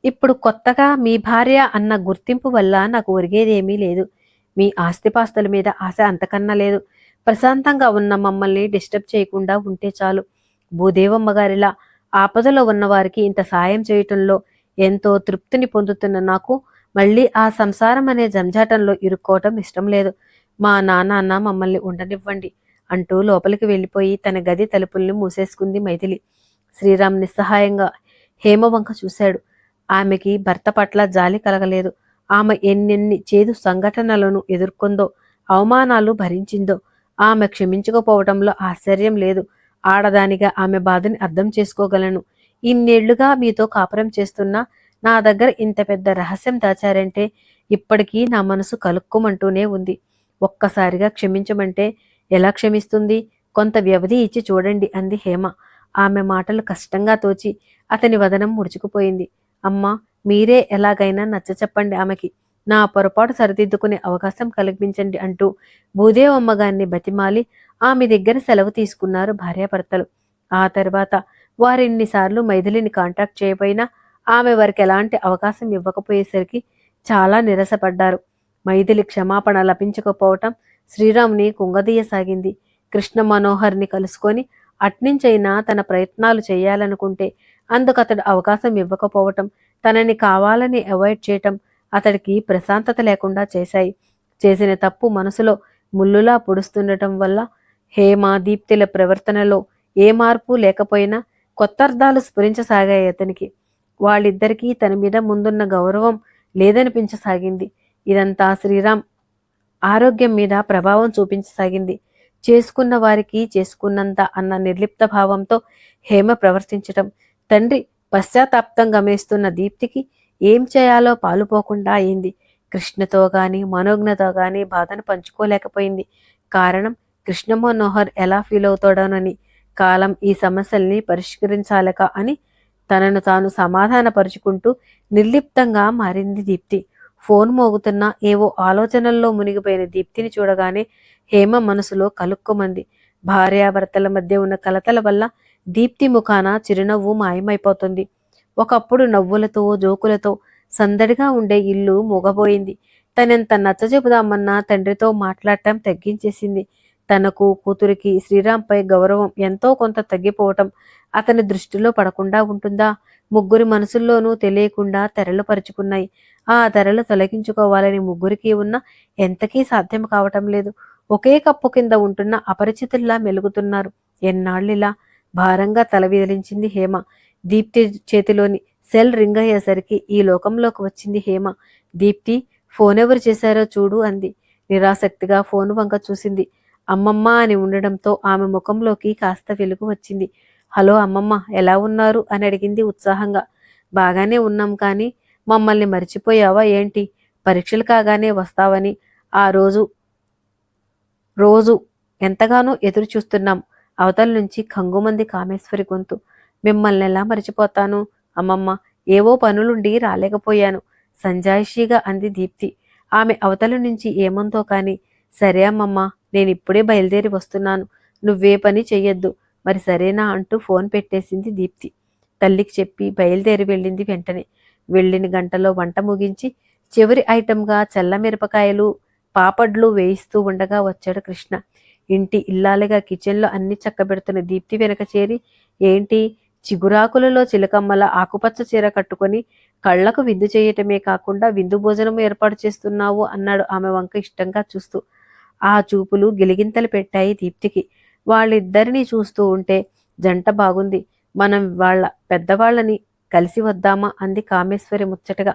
ఇప్పుడు కొత్తగా మీ భార్య అన్న గుర్తింపు వల్ల నాకు ఒరిగేదేమీ లేదు. మీ ఆస్తిపాస్తుల మీద ఆశ అంతకన్నా లేదు. ప్రశాంతంగా ఉన్న మమ్మల్ని డిస్టర్బ్ చేయకుండా ఉంటే చాలు. భూదేవమ్మ గారిలా ఆపదలో ఉన్నవారికి ఇంత సాయం చేయటంలో ఎంతో తృప్తిని పొందుతున్న నాకు మళ్ళీ ఆ సంసారం అనే జంజాటంలో ఇరుక్కోవటం ఇష్టం లేదు. మా నాన్న మమ్మల్ని ఉండనివ్వండి అంటూ లోపలికి వెళ్ళిపోయి తన గది తలుపుల్ని మూసేసుకుంది మైథిలి. శ్రీరామ్ నిస్సహాయంగా హేమవంక చూశాడు. ఆమెకి భర్త పట్ల జాలి కలగలేదు. ఆమె ఎన్నెన్ని చేదు సంఘటనలను ఎదుర్కొందో, అవమానాలు భరించిందో ఆమె క్షమించకపోవటంలో ఆశ్చర్యం లేదు. ఆడదానిగా ఆమె బాధని అర్థం చేసుకోగలను. ఇన్నేళ్లుగా మీతో కాపురం చేస్తున్నా నా దగ్గర ఇంత పెద్ద రహస్యం దాచారంటే ఇప్పటికీ నా మనసు కలుక్కుమంటూనే ఉంది. ఒక్కసారిగా క్షమించమంటే ఎలా క్షమిస్తుంది? కొంత వ్యవధి ఇచ్చి చూడండి అంది హేమ. ఆమె మాటలు కష్టంగా తోచి అతని వదనం ముడుచుకుపోయింది. అమ్మా, మీరే ఎలాగైనా నచ్చచెప్పండి ఆమెకి. నా పొరపాటు సరిదిద్దుకునే అవకాశం కల్పించండి అంటూ భూదేవమ్మ గారిని బతిమాలి ఆమె దగ్గర సెలవు తీసుకున్నారు భార్యాభర్తలు. ఆ తర్వాత వారెన్నిసార్లు మైథిలిని కాంటాక్ట్ చేయబోయినా ఆమె వారికి ఎలాంటి అవకాశం ఇవ్వకపోయేసరికి చాలా నిరసపడ్డారు. మైథిలి క్షమాపణ లభించకపోవటం శ్రీరాముని కుంగదీయసాగింది. కృష్ణ మనోహర్ని కలుసుకొని అట్నుంచైనా తన ప్రయత్నాలు చేయాలనుకుంటే అందుకతడు అవకాశం ఇవ్వకపోవటం, తనని కావాలని అవాయిడ్ చేయటం అతడికి ప్రశాంతత లేకుండా చేశాయి. చేసిన తప్పు మనసులో ముల్లులా పొడుస్తుండటం వల్ల హేమ, దీప్తిల ప్రవర్తనలో ఏ మార్పు లేకపోయినా కొత్తర్థాలు స్ఫురించసాగాయి అతనికి. వాళ్ళిద్దరికీ తన మీద ముందున్న గౌరవం లేదనిపించసాగింది. ఇదంతా శ్రీరామ్ ఆరోగ్యం మీద ప్రభావం చూపించసాగింది. చేసుకున్న వారికి చేసుకున్నంత అన్న నిర్లిప్త భావంతో హేమ ప్రవర్తించటం, తండ్రి పశ్చాత్తాప్తం గమనిస్తున్న దీప్తికి ఏం చేయాలో పాలుపోకుండా అయింది. కృష్ణతో గాని మనోజ్ఞతో గాని బాధను పంచుకోలేకపోయింది. కారణం కృష్ణ మనోహర్ ఎలా ఫీల్ అవుతాడోనని. కాలం ఈ సమస్యల్ని పరిష్కరించాలక అని తనను తాను సమాధానపరుచుకుంటూ నిర్లిప్తంగా మారింది దీప్తి. ఫోన్ మోగుతున్నా ఏవో ఆలోచనల్లో మునిగిపోయిన దీప్తిని చూడగానే హేమ మనసులో కలుక్కుమంది. భార్యాభర్తల మధ్య ఉన్న కలతల వల్ల దీప్తి ముఖాన చిరునవ్వు మాయమైపోతుంది. ఒకప్పుడు నవ్వులతో జోకులతో సందడిగా ఉండే ఇల్లు మూగబోయింది. తనెంత నచ్చజెబుదామన్నా తండ్రితో మాట్లాడటం తగ్గించేసింది. తనకు కూతురికి శ్రీరాంపై గౌరవం ఎంతో కొంత తగ్గిపోవటం అతని దృష్టిలో పడకుండా ఉంటుందా? ముగ్గురి మనసుల్లోనూ తెలియకుండా తెరలు పరుచుకున్నాయి. ఆ తెరలు తొలగించుకోవాలని ముగ్గురికి ఉన్నా ఎంతకీ సాధ్యం కావటం లేదు. ఒకే కప్పు కింద ఉంటున్న అపరిచితుల్లా మెలుగుతున్నారు. ఎన్నాళ్ళిలా? భారంగా తల విదిలించింది హేమ. దీప్తి చేతిలోని సెల్ రింగ్ అయ్యేసరికి ఈ లోకంలోకి వచ్చింది హేమ. దీప్తి, ఫోన్ ఎవరు చేశారో చూడు అంది. నిరాసక్తిగా ఫోన్ వంక చూసింది. అమ్మమ్మ అని ఉండడంతో ఆమె ముఖంలోకి కాస్త వెలుగు వచ్చింది. హలో అమ్మమ్మ, ఎలా ఉన్నారు అని అడిగింది ఉత్సాహంగా. బాగానే ఉన్నాం, కానీ మమ్మల్ని మర్చిపోయావా ఏంటి? పరీక్షలు కాగానే వస్తావని ఆ రోజు రోజు ఎంతగానో ఎదురు చూస్తున్నాం. అవతల నుంచి ఖంగుమంది కామేశ్వరి గొంతు. మిమ్మల్ని ఎలా మర్చిపోతాను అమ్మమ్మ, ఏవో పనులుండి రాలేకపోయాను సంజాయిషీగా అంది దీప్తి. ఆమె అవతల నుంచి ఏమందో కాని, సరే అమ్మమ్మ, నేనిప్పుడే బయలుదేరి వస్తున్నాను, నువ్వే పని చెయ్యొద్దు, మరి సరేనా అంటూ ఫోన్ పెట్టేసింది దీప్తి. తల్లికి చెప్పి బయలుదేరి వెళ్ళింది వెంటనే. వెళ్ళిన గంటలో వంట ముగించి చివరి ఐటంగా చల్లమిరపకాయలు పాపడ్లు వేయిస్తూ ఉండగా వచ్చాడు కృష్ణ. ఇంటి ఇల్లాలుగా కిచెన్లో అన్ని చక్కబెడుతున్న దీప్తి వెనక చేరి, ఏంటి చిగురాకులలో చిలకమ్మల ఆకుపచ్చ చీర కట్టుకొని కళ్లకు విందు చేయటమే కాకుండా విందు భోజనం ఏర్పాటు చేస్తున్నావు అన్నాడు ఆమె వంక ఇష్టంగా చూస్తూ. ఆ చూపులు గిలిగింతలు పెట్టాయి దీప్తికి. వాళ్ళిద్దరినీ చూస్తూ ఉంటే జంట బాగుంది, మనం వాళ్ళ పెద్దవాళ్ళని కలిసి వద్దామా అంది కామేశ్వరి ముచ్చటగా.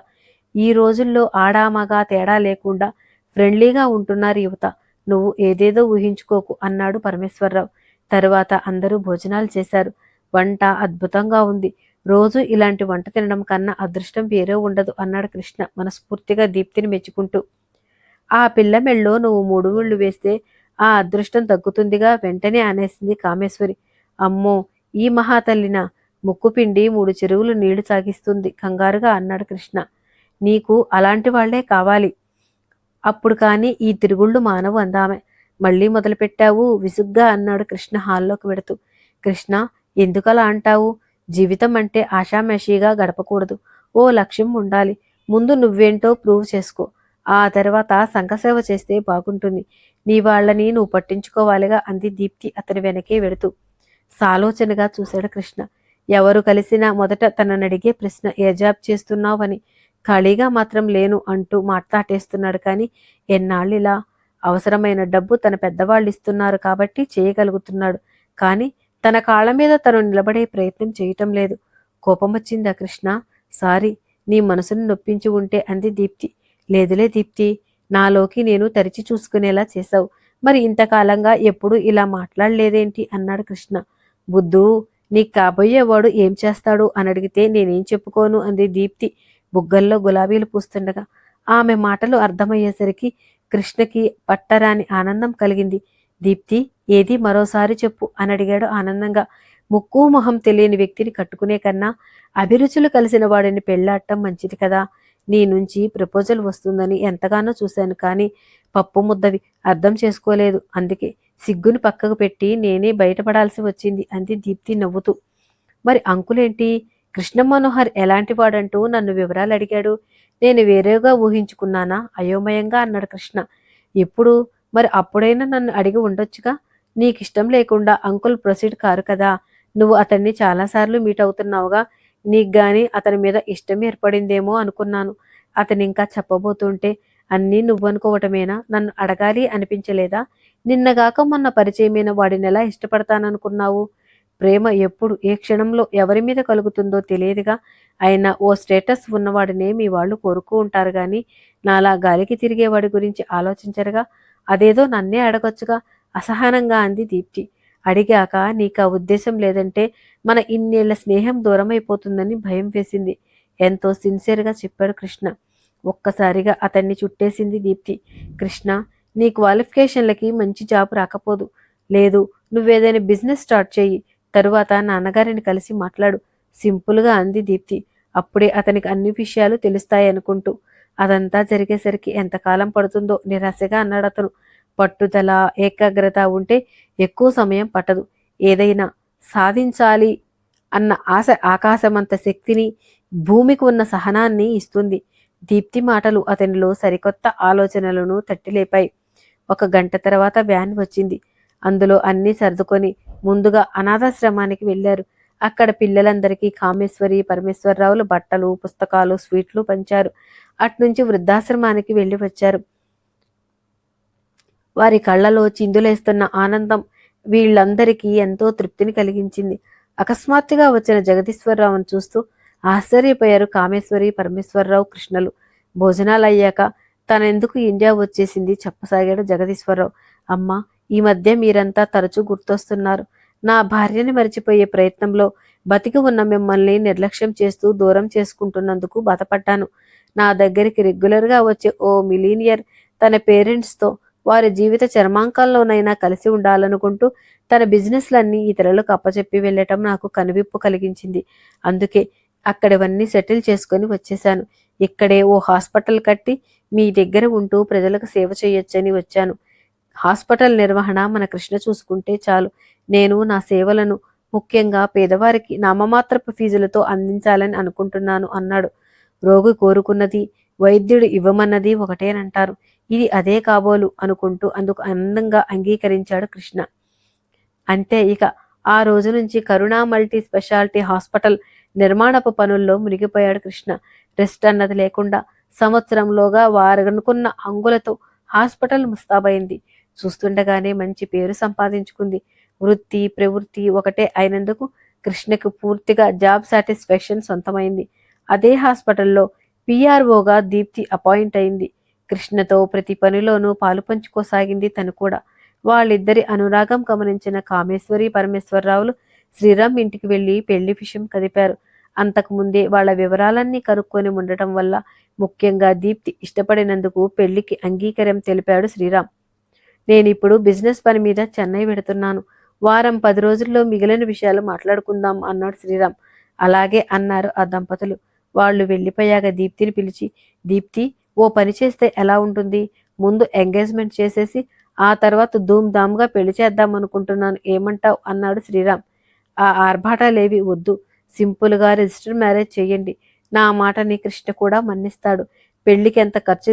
ఈ రోజుల్లో ఆడామగా తేడా లేకుండా ఫ్రెండ్లీగా ఉంటున్నారు యువత. నువ్వు ఏదేదో ఊహించుకోకు అన్నాడు పరమేశ్వరరావు. తరువాత అందరూ భోజనాలు చేశారు. వంట అద్భుతంగా ఉంది. రోజు ఇలాంటి వంట తినడం కన్నా అదృష్టం వేరే ఉండదు అన్నాడు కృష్ణ మనస్ఫూర్తిగా దీప్తిని మెచ్చుకుంటూ. ఆ పిల్ల మెళ్ళో నువ్వు 3 ముళ్ళు వేస్తే ఆ అదృష్టం తగ్గుతుందిగా వెంటనే అనేసింది కామేశ్వరి. అమ్మో, ఈ మహాతల్లిన ముక్కుపిండి 3 చెరువులు నీళ్లు సాగిస్తుంది కంగారుగా అన్నాడు కృష్ణ. నీకు అలాంటి వాళ్లే కావాలి, అప్పుడు కానీ ఈ తిరుగుళ్ళు మానవు అందామె. మళ్ళీ మొదలుపెట్టావు విసుగ్గా అన్నాడు కృష్ణ హాల్లోకి వెడుతూ. కృష్ణ, ఎందుకలా అంటావు? జీవితం అంటే ఆషామాషీగా గడపకూడదు. ఓ లక్ష్యం ఉండాలి. ముందు నువ్వేంటో ప్రూవ్ చేసుకో. ఆ తర్వాత సంఘసేవ చేస్తే బాగుంటుంది. నీ వాళ్ళని నువ్వు పట్టించుకోవాలిగా అంది దీప్తి అతని వెనకే వెడుతూ. సాలోచనగా చూశాడు కృష్ణ. ఎవరు కలిసినా మొదట తననడిగే ప్రశ్న ఏ జాబ్ చేస్తున్నావని. ఖాళీగా మాత్రం లేను అంటూ మాట్లాటేస్తున్నాడు కానీ ఎన్నాళ్ళిలా అవసరమైన డబ్బు తన పెద్దవాళ్ళు ఇస్తున్నారు కాబట్టి చేయగలుగుతున్నాడు. కానీ తన కాళ్ళ మీద తను నిలబడే ప్రయత్నం చేయటం లేదు. కోపం వచ్చిందా కృష్ణ? సారీ, నీ మనసును నొప్పించి ఉంటే అంది దీప్తి. లేదులే దీప్తి, నాలోకి నేను తరిచి చూసుకునేలా చేశావు. మరి ఇంతకాలంగా ఎప్పుడు ఇలా మాట్లాడలేదేంటి అన్నాడు కృష్ణ. బుద్ధూ, నీకు కాబోయేవాడు ఏం చేస్తాడు అని అడిగితే నేనేం చెప్పుకోను అంది దీప్తి బుగ్గల్లో గులాబీలు పూస్తుండగా. ఆమె మాటలు అర్థమయ్యేసరికి కృష్ణకి పట్టరాని ఆనందం కలిగింది. దీప్తి, ఏది మరోసారి చెప్పు అని అడిగాడు ఆనందంగా. ముక్కు మొహం తెలియని వ్యక్తిని కట్టుకునే కన్నా అభిరుచులు కలిసిన వాడిని పెళ్లాడటం మంచిది కదా. నీ నుంచి ప్రపోజల్ వస్తుందని ఎంతగానో చూశాను కానీ పప్పు ముద్దవి అర్థం చేసుకోలేదు. అందుకే సిగ్గుని పక్కకు పెట్టి నేనే బయటపడాల్సి వచ్చింది అంది దీప్తి నవ్వుతూ. మరి అంకులేంటి? కృష్ణ మనోహర్ ఎలాంటి వాడంటూ నన్ను వివరాలు అడిగాడు. నేను వేరేగా ఊహించుకున్నానా? అయోమయంగా అన్నాడు కృష్ణ. ఎప్పుడు? మరి అప్పుడైనా నన్ను అడిగి ఉండొచ్చుగా. నీకిష్టం లేకుండా అంకుల్ ప్రొసీడ్ కారు కదా. నువ్వు అతన్ని చాలాసార్లు మీట్ అవుతున్నావుగా. నీకు గాని అతని మీద ఇష్టం ఏర్పడిందేమో అనుకున్నాను. అతను ఇంకా చెప్పబోతుంటే అన్నీ నువ్వనుకోవటమేనా? నన్ను అడగాలి అనిపించలేదా? నిన్నగాక మొన్న పరిచయమైన వాడినెలా ఇష్టపడతాననుకున్నావు? ప్రేమ ఎప్పుడు ఏ క్షణంలో ఎవరి మీద కలుగుతుందో తెలియదుగా. అయినా ఓ స్టేటస్ ఉన్నవాడినే మీ వాళ్ళు కోరుకూ ఉంటారు గాని నాలా గాలికి తిరిగేవాడి గురించి ఆలోచించరుగా. అదేదో నన్నే అడగొచ్చుగా అసహనంగా అంది దీప్తి. అడిగాక నీకా ఉద్దేశం లేదంటే మన ఇన్నేళ్ల స్నేహం దూరమైపోతుందని భయం వేసింది. ఎంతో సిన్సియర్గా చెప్పాడు కృష్ణ. ఒక్కసారిగా అతన్ని చుట్టేసింది దీప్తి. కృష్ణ, నీ క్వాలిఫికేషన్లకి మంచి జాబ్ రాకపోదు. లేదు, నువ్వేదైనా బిజినెస్ స్టార్ట్ చెయ్యి. తరువాత నాన్నగారిని కలిసి మాట్లాడు. సింపుల్గా అంది దీప్తి. అప్పుడే అతనికి అన్ని విషయాలు తెలుస్తాయనుకుంటూ. అదంతా జరిగేసరికి ఎంతకాలం పడుతుందో నిరాశగా అన్నాడు అతను. పట్టుదల, ఏకాగ్రత ఉంటే ఎక్కువ సమయం పట్టదు. ఏదైనా సాధించాలి అన్న ఆశ ఆకాశమంత శక్తిని, భూమికి ఉన్న సహనాన్ని ఇస్తుంది. దీప్తి మాటలు అతనిలో సరికొత్త ఆలోచనలను తట్టిలేపాయి. ఒక గంట తర్వాత వ్యాన్ వచ్చింది. అందులో అన్నీ సర్దుకొని ముందుగా అనాథాశ్రమానికి వెళ్లారు. అక్కడ పిల్లలందరికీ కామేశ్వరి, పరమేశ్వరరావులు బట్టలు, పుస్తకాలు, స్వీట్లు పంచారు. అట్నుంచి వృద్ధాశ్రమానికి వెళ్లి వచ్చారు. వారి కళ్ళలో చిందులేస్తున్న ఆనందం వీళ్ళందరికీ ఎంతో తృప్తిని కలిగించింది. అకస్మాత్తుగా వచ్చిన జగదీశ్వరరావును చూస్తూ ఆశ్చర్యపోయారు కామేశ్వరి, పరమేశ్వరరావు, కృష్ణలు. భోజనాలయ్యాక తనెందుకు ఇండియా వచ్చేసింది చెప్పసాగాడు జగదీశ్వరరావు. అమ్మా, ఈ మధ్య మీరంతా తరచూ గుర్తొస్తున్నారు. నా భార్యని మరిచిపోయే ప్రయత్నంలో బతికి ఉన్న మిమ్మల్ని నిర్లక్ష్యం చేస్తూ దూరం చేసుకుంటున్నందుకు బాధపడ్డాను. నా దగ్గరికి రెగ్యులర్గా వచ్చే ఓ మిలీనియర్ తన పేరెంట్స్తో వారి జీవిత చర్మాంకంలోనైనా కలిసి ఉండాలనుకుంటూ తన బిజినెస్లన్నీ ఇతరులకు అప్పచెప్పి వెళ్ళటం నాకు కనువిప్పు కలిగించింది. అందుకే అక్కడివన్నీ సెటిల్ చేసుకొని వచ్చేశాను. ఇక్కడే ఓ హాస్పిటల్ కట్టి మీ దగ్గర ఉంటూ ప్రజలకు సేవ చేయొచ్చని వచ్చాను. హాస్పిటల్ నిర్వహణ మన కృష్ణ చూసుకుంటే చాలు. నేను నా సేవలను ముఖ్యంగా పేదవారికి నామమాత్రపు ఫీజులతో అందించాలని అనుకుంటున్నాను అన్నాడు. రోగి కోరుకున్నది వైద్యుడు ఇవ్వమన్నది ఒకటేనంటారు. ఇది అదే కాబోలు అనుకుంటూ అందుకు ఆనందంగా అంగీకరించాడు కృష్ణ. అంతే ఇక ఆ రోజు నుంచి కరుణా మల్టీ స్పెషాలిటీ హాస్పిటల్ నిర్మాణపు పనుల్లో మునిగిపోయాడు కృష్ణ. రెస్ట్ అన్నది లేకుండా సంవత్సరంలోగా వారనుకున్న హంగులతో హాస్పిటల్ ముస్తాబైంది. చూస్తుండగానే మంచి పేరు సంపాదించుకుంది. వృత్తి ప్రవృత్తి ఒకటే అయినందుకు కృష్ణకు పూర్తిగా జాబ్ సాటిస్ఫాక్షన్ సొంతమైంది. అదే హాస్పిటల్లో పిఆర్ఓగా దీప్తి అపాయింట్ అయింది. కృష్ణతో ప్రతి పనిలోనూ పాలు పంచుకోసాగింది తను కూడా. వాళ్ళిద్దరి అనురాగం గమనించిన కామేశ్వరి, పరమేశ్వరరావులు శ్రీరామ్ ఇంటికి వెళ్లి పెళ్లి విషయం కదిపారు. అంతకుముందే వాళ్ళ వివరాలన్నీ కనుక్కొని ఉండటం వల్ల ముఖ్యంగా దీప్తి ఇష్టపడినందుకు పెళ్లికి అంగీకారం తెలిపాడు శ్రీరామ్. నేనిప్పుడు బిజినెస్ పని మీద చెన్నై వెడుతున్నాను. వారం 10 రోజుల్లో మిగిలిన విషయాలు మాట్లాడుకుందాం అన్నాడు శ్రీరామ్. అలాగే అన్నారు ఆ దంపతులు. వాళ్ళు వెళ్ళిపోయాక దీప్తిని పిలిచి, దీప్తి, ఓ పని చేస్తే ఎలా ఉంటుంది? ముందు ఎంగేజ్మెంట్ చేసేసి ఆ తర్వాత ధూమ్ ధామ్గా పెళ్లి చేద్దాం అనుకుంటున్నాను. ఏమంటావ్ అన్నాడు శ్రీరామ్. ఆ ఆర్భాటాలేవి వద్దు. సింపుల్గా రిజిస్టర్ మ్యారేజ్ చెయ్యండి. నా మాటని కృష్ణ కూడా మన్నిస్తాడు. పెళ్లికి ఎంత ఖర్చు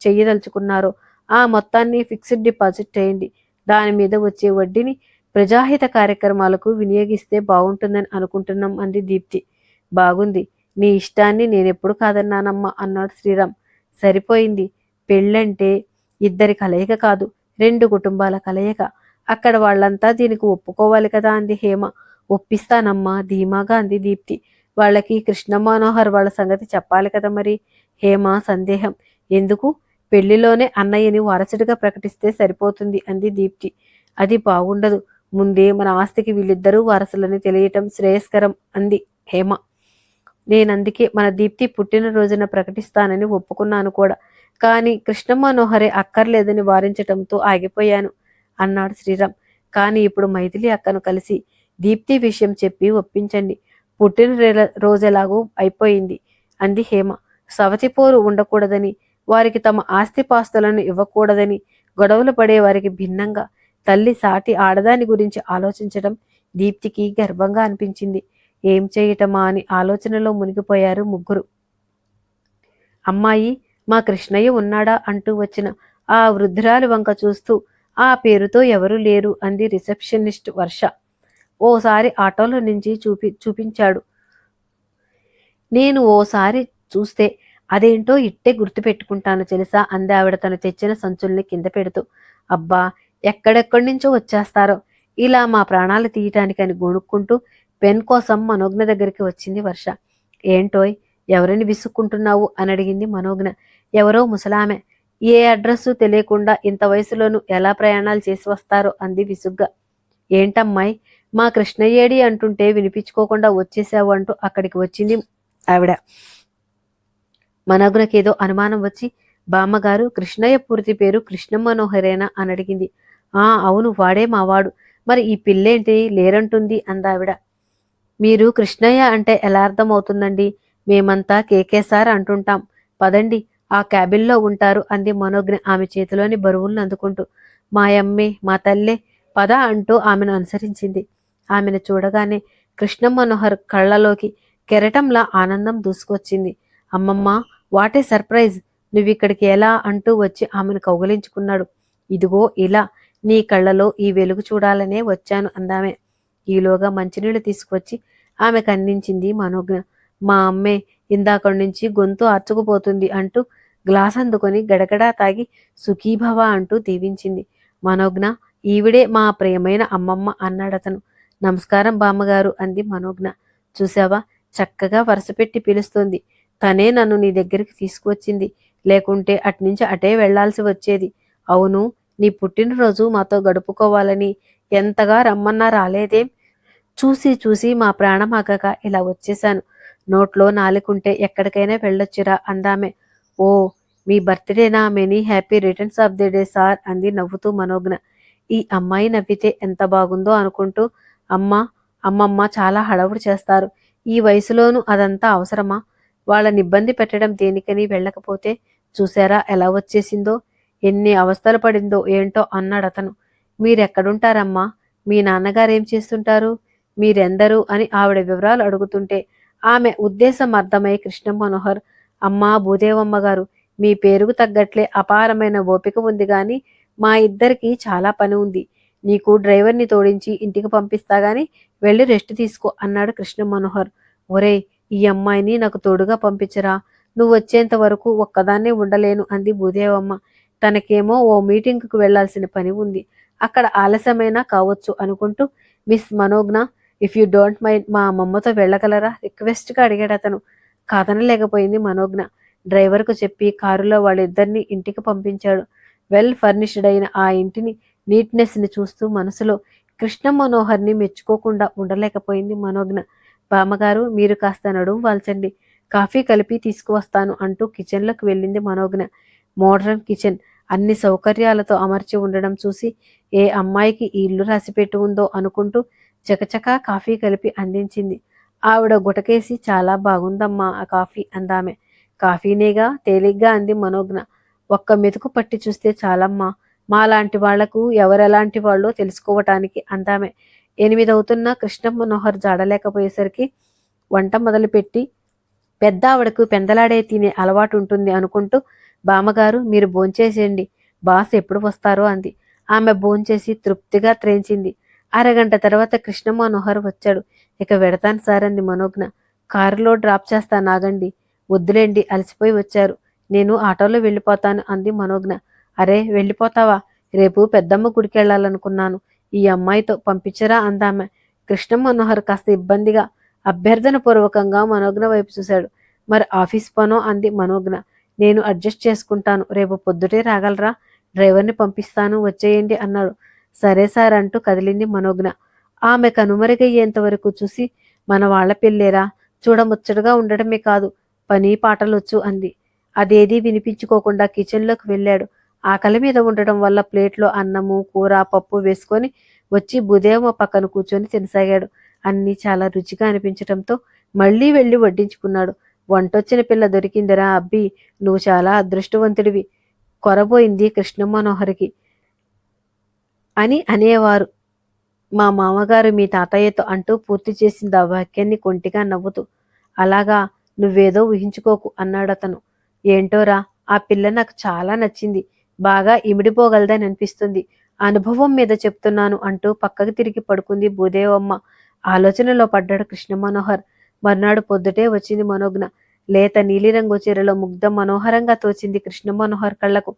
చెయ్యదలుచుకున్నారో ఆ మొత్తాన్ని ఫిక్స్డ్ డిపాజిట్ చేయండి. దాని మీద వచ్చే వడ్డీని ప్రజాహిత కార్యక్రమాలకు వినియోగిస్తే బాగుంటుందని అనుకుంటున్నాం అంది దీప్తి. బాగుంది, నీ ఇష్టాన్ని నేనెప్పుడు కాదన్నానమ్మా అన్నాడు శ్రీరామ్. సరిపోయింది. పెళ్ళంటే ఇద్దరి కలయిక కాదు, రెండు కుటుంబాల కలయిక. అక్కడ వాళ్ళంతా దీనికి ఒప్పుకోవాలి కదా అంది హేమ. ఒప్పిస్తానమ్మా ధీమాగా అంది దీప్తి. వాళ్ళకి కృష్ణ మనోహర్ వాళ్ళ సంగతి చెప్పాలి కదా మరి. హేమ సందేహం. ఎందుకు? పెళ్లిలోనే అన్నయ్యని వారసుడిగా ప్రకటిస్తే సరిపోతుంది అంది దీప్తి. అది బాగుండదు. ముందే మన ఆస్తికి వీళ్ళిద్దరూ వారసులని తెలియటం శ్రేయస్కరం అంది హేమ. నేనందుకే మన దీప్తి పుట్టినరోజున ప్రకటిస్తానని ఒప్పుకున్నాను కూడా. కానీ కృష్ణ మనోహరే అక్కర్లేదని వారించటంతో ఆగిపోయాను అన్నాడు శ్రీరామ్. కానీ ఇప్పుడు మైథిలి అక్కను కలిసి దీప్తి విషయం చెప్పి ఒప్పించండి. రోజెలాగూ అయిపోయింది అంది హేమ. సవతిపోరు ఉండకూడదని, వారికి తమ ఆస్తిపాస్తులను ఇవ్వకూడదని, గొడవలు పడే వారికి భిన్నంగా తల్లి సాటి ఆడదాని గురించి ఆలోచించడం దీప్తికి గర్వంగా అనిపించింది. ఏం చేయటమా అని ఆలోచనలో మునిగిపోయారు ముగ్గురు. అమ్మాయి, మా కృష్ణయ్య ఉన్నాడా అంటూ వచ్చిన ఆ వృద్ధురాలు వంక చూస్తూ, ఆ పేరుతో ఎవరూ లేరు అంది రిసెప్షనిస్ట్ వర్ష. ఓసారి ఆటోలో నుంచి చూపించాడు. నేను ఓసారి చూస్తే అదేంటో ఇట్టే గుర్తుపెట్టుకుంటాను తెలుసా అంది ఆవిడ తను తెచ్చిన సంచుల్ని కింద పెడుతూ. అబ్బా, ఎక్కడెక్కడి నుంచో వచ్చేస్తారో ఇలా మా ప్రాణాలు తీయటానికని గొణుక్కుంటూ పెన్ కోసం మనోజ్ఞ దగ్గరికి వచ్చింది వర్ష. ఏంటోయ్, ఎవరిని విసుక్కుంటున్నావు అని అడిగింది మనోజ్ఞ. ఎవరో ముసలామె. ఏ అడ్రస్సు తెలియకుండా ఇంత వయసులోనూ ఎలా ప్రయాణాలు చేసి వస్తారో అంది విసుగ్గా. ఏంటమ్మాయి, మా కృష్ణయ్యేడి అంటుంటే వినిపించుకోకుండా వచ్చేసావు అంటూ అక్కడికి వచ్చింది ఆవిడ. మనోజ్ఞకేదో అనుమానం వచ్చి, బామ్మగారు, కృష్ణయ్య పూర్తి పేరు కృష్ణ మనోహరేనా అని అడిగింది. ఆ అవును, వాడే మావాడు. మరి ఈ పిల్లేంటి లేరంటుంది అందావిడ. మీరు కృష్ణయ్య అంటే ఎలా అర్థమవుతుందండి? మేమంతా కేకేసార్ అంటుంటాం. పదండి, ఆ క్యాబిన్లో ఉంటారు అంది మనోజ్ఞ ఆమె చేతిలోని బరువులను అందుకుంటూ. మాయమ్మే, మా తల్లే, పద అంటూ ఆమెను అనుసరించింది. ఆమెను చూడగానే కృష్ణ మనోహర్ కళ్ళలోకి కెరటంలా ఆనందం దూసుకొచ్చింది. అమ్మమ్మ, వాట్ ఏ సర్ప్రైజ్! నువ్విక్కడికి ఎలా అంటూ వచ్చి ఆమెను కౌగలించుకున్నాడు. ఇదిగో ఇలా నీ కళ్ళలో ఈ వెలుగు చూడాలనే వచ్చాను అందామె. ఈలోగా మంచినీళ్లు తీసుకువచ్చి ఆమెకు అందించింది మనోజ్ఞ. మా అమ్మే ఇందాకడి నుంచి గొంతు అర్చుకుపోతుంది అంటూ గ్లాస్ అందుకొని గడగడా తాగి సుఖీభవ అంటూ దీవించింది. మనోజ్ఞ, ఈవిడే మా ప్రియమైన అమ్మమ్మ అన్నాడతను. నమస్కారం బామ్మగారు అంది మనోజ్ఞ. చూసావా, చక్కగా వరుసపెట్టి పిలుస్తోంది. తనే నన్ను నీ దగ్గరికి తీసుకువచ్చింది. లేకుంటే అట్నుంచి అటే వెళ్లాల్సి వచ్చేది. అవును, నీ పుట్టినరోజు మాతో గడుపుకోవాలని ఎంతగా రమ్మన్నా రాలేదేం? చూసి చూసి మా ప్రాణం ఆగక ఇలా వచ్చేశాను. నోట్లో నాలుకుంటే ఎక్కడికైనా వెళ్ళొచ్చురా అందామె. ఓ, మీ బర్త్డేనా? Many happy returns of the day sir అంది నవ్వుతూ మనోజ్ఞ. ఈ అమ్మాయి నవ్వితే ఎంత బాగుందో అనుకుంటూ, అమ్మమ్మ చాలా హడావుడి చేస్తారు. ఈ వయసులోనూ అదంతా అవసరమా? వాళ్ళని ఇబ్బంది పెట్టడం దేనికని వెళ్ళకపోతే చూసారా ఎలా వచ్చేసిందో, ఎన్ని అవస్థలు పడిందో ఏంటో అన్నాడతను. మీరెక్కడుంటారమ్మా? మీ నాన్నగారేం చేస్తుంటారు? మీరెందరు అని ఆవిడ వివరాలు అడుగుతుంటే ఆమె ఉద్దేశం అర్థమై కృష్ణ మనోహర్, అమ్మా భూదేవమ్మ గారు, మీ పేరుకు తగ్గట్లే అపారమైన ఓపిక ఉంది గాని మా ఇద్దరికి చాలా పని ఉంది. నీకు డ్రైవర్ని తోడించి ఇంటికి పంపిస్తాగాని వెళ్ళి రెస్ట్ తీసుకో అన్నాడు కృష్ణ మనోహర్. ఒరేయ్, ఈ అమ్మాయిని నాకు తోడుగా పంపించరా, నువ్వు వచ్చేంత వరకు ఒక్కదాన్నే ఉండలేను అంది భూదేవమ్మ. తనకేమో ఓ మీటింగ్కు వెళ్లాల్సిన పని ఉంది, అక్కడ ఆలస్యమైనా కావచ్చు అనుకుంటూ, Miss Manogna, if you don't mind మా అమ్మమ్మతో వెళ్ళగలరా రిక్వెస్ట్గా అడిగాడు అతను. కాదనలేకపోయింది మనోజ్ఞ. డ్రైవర్కు చెప్పి కారులో వాళ్ళిద్దరినీ ఇంటికి పంపించాడు. వెల్ ఫర్నిష్డ్ అయిన ఆ ఇంటిని నీట్నెస్ని చూస్తూ మనసులో కృష్ణ మనోహర్ని మెచ్చుకోకుండా ఉండలేకపోయింది మనోజ్ఞ. బామ్మగారు, మీరు కాస్త నడుం వాల్చండి, కాఫీ కలిపి తీసుకువస్తాను అంటూ కిచెన్లోకి వెళ్ళింది మనోజ్ఞ. మోడ్రన్ కిచెన్, అన్ని సౌకర్యాలతో అమర్చి ఉండడం చూసి ఏ అమ్మాయికి ఈ ఇల్లు రాసిపెట్టి ఉందో అనుకుంటూ చకచకా కాఫీ కలిపి అందించింది. ఆవిడ గుటకేసి, చాలా బాగుందమ్మా ఆ కాఫీ అందామె. కాఫీనేగా తేలిగ్గా అంది మనోజ్ఞ. ఒక్క మెతుకు పట్టి చూస్తే చాలమ్మా, మాలాంటి వాళ్లకు ఎవరెలాంటి వాళ్ళో తెలుసుకోవటానికి అందామె. 8 అవుతున్నా కృష్ణ మనోహర్ జాడలేకపోయేసరికి వంట మొదలుపెట్టి పెద్ద ఆవిడకు పెందలాడే తినే అలవాటు ఉంటుంది అనుకుంటూ, బామ్మగారు మీరు భోంచేసేయండి, బాస్ ఎప్పుడు వస్తారో అంది. ఆమె భోంచేసి తృప్తిగా త్రేంచింది. అరగంట తర్వాత కృష్ణ మనోహర్ వచ్చాడు. ఇక వెడతాను సార్ అంది మనోజ్ఞ. కారులో డ్రాప్ చేస్తానాగండి. వద్దులేండి, అలసిపోయి వచ్చారు, నేను ఆటోలో వెళ్ళిపోతాను అంది మనోజ్ఞ. అరే వెళ్ళిపోతావా? రేపు పెద్దమ్మ గుడికెళ్ళాలనుకున్నాను, ఈ అమ్మాయితో పంపించరా అందామె. కృష్ణ మనోహర్ కాస్త ఇబ్బందిగా, అభ్యర్థన పూర్వకంగా మనోజ్ఞ వైపు చూశాడు. మరి ఆఫీస్ పనో అంది మనోజ్ఞ. నేను అడ్జస్ట్ చేసుకుంటాను, రేపు పొద్దుటే రాగలరా? డ్రైవర్ని పంపిస్తాను, వచ్చేయండి అన్నాడు. సరే సార్ అంటూ కదిలింది మనోజ్ఞ. ఆమె కనుమరుగయ్యేంత వరకు చూసి, మన వాళ్ల పెళ్ళేరా, చూడముచ్చటగా ఉండటమే కాదు, పని పాటలొచ్చు అంది. అదేదీ వినిపించుకోకుండా కిచెన్లోకి వెళ్ళాడు. ఆకలి మీద ఉండటం వల్ల ప్లేట్లో అన్నము, కూర, పప్పు వేసుకొని వచ్చి భూదేవమ్మ పక్కన కూర్చొని తినసాగాడు. అన్నీ చాలా రుచిగా అనిపించటంతో మళ్లీ వెళ్లి వడ్డించుకున్నాడు. వంటొచ్చిన పిల్ల దొరికిందిరా అబ్బి, నువ్వు చాలా అదృష్టవంతుడివి, కొరబోయింది కృష్ణ మనోహర్కి అని అనేవారు మా మామగారు మీ తాతయ్యతో అంటూ పూర్తి చేసింది ఆ వాక్యాన్ని కొంటిగా నవ్వుతూ. అలాగా, నువ్వేదో ఊహించుకోకు అన్నాడతను. ఏంటోరా, ఆ పిల్ల నాకు చాలా నచ్చింది, బాగా ఇమిడిపోగలదని అనిపిస్తుంది, అనుభవం మీద చెప్తున్నాను అంటూ పక్కకు తిరిగి పడుకుంది భూదేవమ్మ. ఆలోచనలో పడ్డాడు కృష్ణ మనోహర్. మర్నాడు పొద్దుటే వచ్చింది మనోజ్ఞ. లేత నీలిరంగు చీరలో ముగ్ధ మనోహరంగా తోచింది కృష్ణ మనోహర్ కళ్లకు.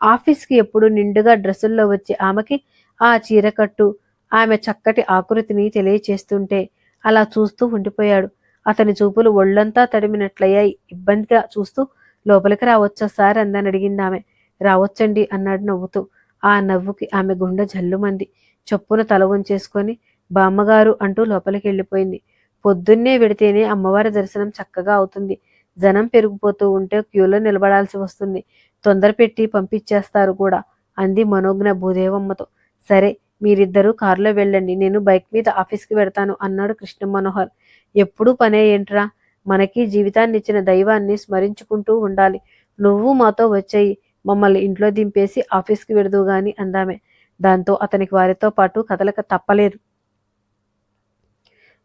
ఆఫీస్కి ఎప్పుడు నిండుగా డ్రెస్సుల్లో వచ్చి ఆమెకి ఆ చీరకట్టు ఆమె చక్కటి ఆకృతిని తెలియచేస్తుంటే అలా చూస్తూ ఉండిపోయాడు. అతని చూపులు ఒళ్లంతా తడిమినట్లయ్యాయి. ఇబ్బందిగా చూస్తూ, లోపలికి రావచ్చా సార్ అందని అడిగిందామె. రావచ్చండి అన్నాడు నవ్వుతూ. ఆ నవ్వుకి ఆమె గుండె జల్లుమంది. చొప్పున తల వంచేసుకొని బామ్మగారు అంటూ లోపలికి వెళ్ళిపోయింది. పొద్దున్నే వెడితేనే అమ్మవారి దర్శనం చక్కగా అవుతుంది. జనం పెరిగిపోతూ ఉంటే క్యూలో నిలబడాల్సి వస్తుంది, తొందర పెట్టి పంపించేస్తారు కూడా అంది మనోజ్ఞ భూదేవమ్మతో. సరే, మీరిద్దరూ కారులో వెళ్ళండి, నేను బైక్ మీద ఆఫీస్కి వెడతాను అన్నాడు కృష్ణ మనోహర్. ఎప్పుడూ పనే ఏంట్రా, మనకి జీవితాన్ని ఇచ్చిన దైవాన్ని స్మరించుకుంటూ ఉండాలి, నువ్వు మాతో వచ్చేయి, మమ్మల్ని ఇంట్లో దింపేసి ఆఫీస్కి వెడదు గాని అందామె. దాంతో అతనికి వారితో పాటు కదలక తప్పలేదు.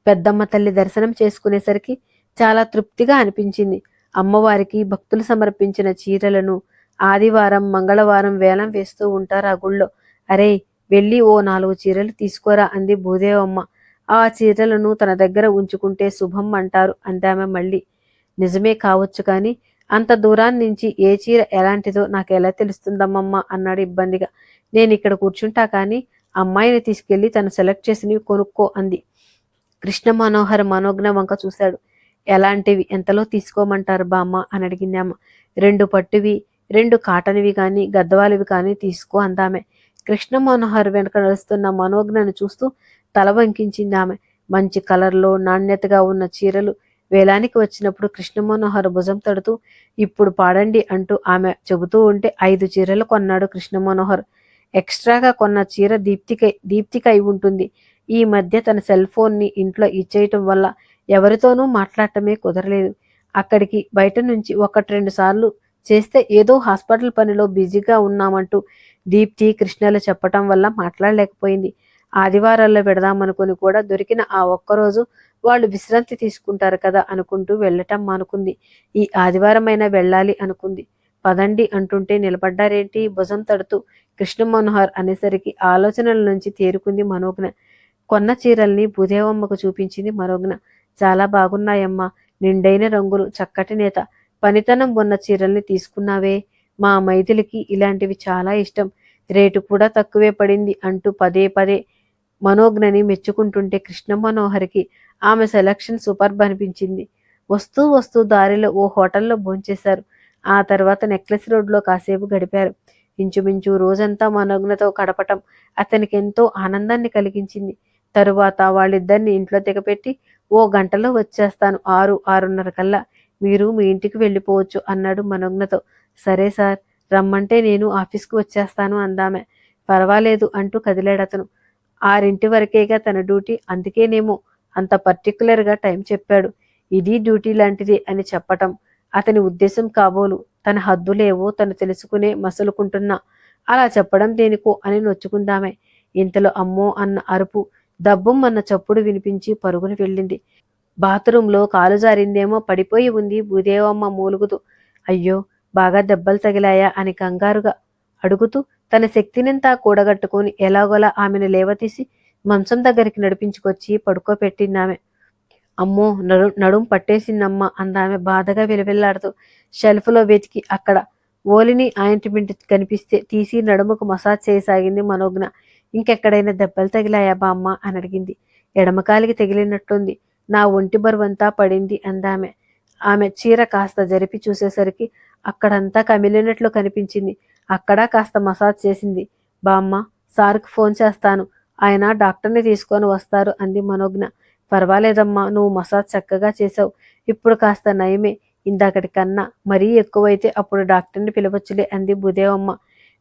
పెద్దమ్మ తల్లి దర్శనం చేసుకునేసరికి చాలా తృప్తిగా అనిపించింది. అమ్మవారికి భక్తులు సమర్పించిన చీరలను ఆదివారం, మంగళవారం వేలం వేస్తూ ఉంటారు ఆ గుళ్ళో. అరే, వెళ్ళి ఓ 4 చీరలు తీసుకోరా అంది భూదేవమ్మ. ఆ చీరలను తన దగ్గర ఉంచుకుంటే శుభం అంటారు అందామె మళ్ళీ. నిజమే కావచ్చు కానీ అంత దూరాన్నించి ఏ చీర ఎలాంటిదో నాకెలా తెలుస్తుందమ్మమ్మ అన్నాడు ఇబ్బందిగా. నేను ఇక్కడ కూర్చుంటా కానీ అమ్మాయిని తీసుకెళ్లి తను సెలెక్ట్ చేసినవి కొనుక్కో అంది. కృష్ణ మనోహర్ మనోజ్ఞ వంక చూశాడు. ఎలాంటివి ఎంతలో తీసుకోమంటారు బామ్మ అని అడిగింది అమ్మ. 2 పట్టువి, 2 కాటన్వి కానీ గద్వాలివి కానీ తీసుకో అందామె. కృష్ణ మనోహర్ వెనక నడుస్తున్న మనోజ్ఞను చూస్తూ తల వంకించింది ఆమె. మంచి కలర్లో నాణ్యతగా ఉన్న చీరలు వేలానికి వచ్చినప్పుడు కృష్ణ మనోహర్ భుజం తడుతూ ఇప్పుడు పాడండి అంటూ ఆమె చెబుతూ ఉంటే 5 చీరలు కొన్నాడు కృష్ణ మనోహర్. ఎక్స్ట్రాగా కొన్న చీర దీప్తికి అయి ఉంటుంది. ఈ మధ్య తన సెల్ ఫోన్ని ఇంట్లో ఇచ్చేయటం వల్ల ఎవరితోనూ మాట్లాడటమే కుదరలేదు. అక్కడికి బయట నుంచి 1-2 సార్లు చేస్తే ఏదో హాస్పిటల్ పనిలో బిజీగా ఉన్నామంటూ దీప్తి, కృష్ణలు చెప్పటం వల్ల మాట్లాడలేకపోయింది. ఆదివారాల్లో పెడదామనుకుని కూడా దొరికిన ఆ ఒక్కరోజు వాళ్ళు విశ్రాంతి తీసుకుంటారు కదా అనుకుంటూ వెళ్ళటం మానుకుంది. ఈ ఆదివారమైనా వెళ్ళాలి అనుకుంది. పదండి అంటుంటే నిలబడ్డారేంటి భుజం తడుతూ కృష్ణ మనోహర్ అనేసరికి ఆలోచనల నుంచి తేరుకుంది మనోజ్ఞ. కొన్న చీరల్ని భూదేవమ్మకు చూపించింది మనోజ్ఞ. చాలా బాగున్నాయమ్మా, నిండైన రంగులు, చక్కటి నేత, పనితనం ఉన్న చీరల్ని తీసుకున్నావే, మా మైథిలికి ఇలాంటివి చాలా ఇష్టం, రేటు కూడా తక్కువే పడింది అంటూ పదే పదే మనోజ్ఞని మెచ్చుకుంటుంటే కృష్ణ మనోహర్కి ఆమె సెలక్షన్ సూపర్బ్ అనిపించింది. వస్తూ వస్తూ దారిలో ఓ హోటల్లో భోంచేశారు. ఆ తర్వాత నెక్లెస్ రోడ్లో కాసేపు గడిపారు. ఇంచుమించు రోజంతా మనోజ్ఞతో గడపటం అతనికి ఎంతో ఆనందాన్ని కలిగించింది. తరువాత వాళ్ళిద్దరిని ఇంట్లో దిగపెట్టి, ఓ గంటలో వచ్చేస్తాను, 6-6:30 కల్లా మీరు మీ ఇంటికి వెళ్ళిపోవచ్చు అన్నాడు మనోజ్ఞతో. సరే సార్, రమ్మంటే నేను ఆఫీస్కి వచ్చేస్తాను అందామె. పర్వాలేదు అంటూ కదిలాడతను. 6 వరకేగా తన డ్యూటీ, అందుకేనేమో అంత పర్టికులర్గా టైం చెప్పాడు. ఇది డ్యూటీ లాంటిదే అని చెప్పటం అతని ఉద్దేశం కాబోలు. తన హద్దులేవో తను తెలుసుకునే మసలుకుంటున్నా అలా చెప్పడం దేనికో అని నొచ్చుకుందామే. ఇంతలో అమ్మో అన్న అరుపు, దబ్బుం అన్న చప్పుడు వినిపించి పరుగున వెళ్ళింది. బాత్రూంలో కాలు జారిందేమో, పడిపోయి ఉంది భూదేవమ్మ మూలుగుతూ. అయ్యో, బాగా దెబ్బలు తగిలాయా అని కంగారుగా అడుగుతూ తన శక్తినంతా కూడగట్టుకుని ఎలాగోలా ఆమెను లేవతీసి మంచం దగ్గరికి నడిపించుకొచ్చి పడుకోపెట్టిందామె. అమ్మో, నడుం పట్టేసిందమ్మా అందామె బాధగా విలవిల్లాడుతూ. షెల్ఫ్లో వెతికి అక్కడ ఓలిని ఆయింట్మెంట్ కనిపిస్తే తీసి నడుముకు మసాజ్ చేయసాగింది మనోజ్ఞ. ఇంకెక్కడైనా దెబ్బలు తగిలాయా బామ్మ అని అడిగింది. ఎడమకాలికి తగిలినట్లుంది. నా ఒంటి బరువంతా పడింది అందామె. ఆమె చీర కాస్త జరిపి చూసేసరికి అక్కడంతా కమిలినట్లు కనిపించింది. అక్కడ కాస్త మసాజ్ చేసింది. బామ్మ, సార్కి ఫోన్ చేస్తాను, ఆయన డాక్టర్ని తీసుకొని వస్తారు అంది మనోజ్ఞ. పర్వాలేదమ్మా, నువ్వు మసాజ్ చక్కగా చేసావు. ఇప్పుడు కాస్త నయమే, ఇందాకటి కన్నా. మరీ ఎక్కువైతే అప్పుడు డాక్టర్ని పిలవచ్చులే అంది భూదేవమ్మ.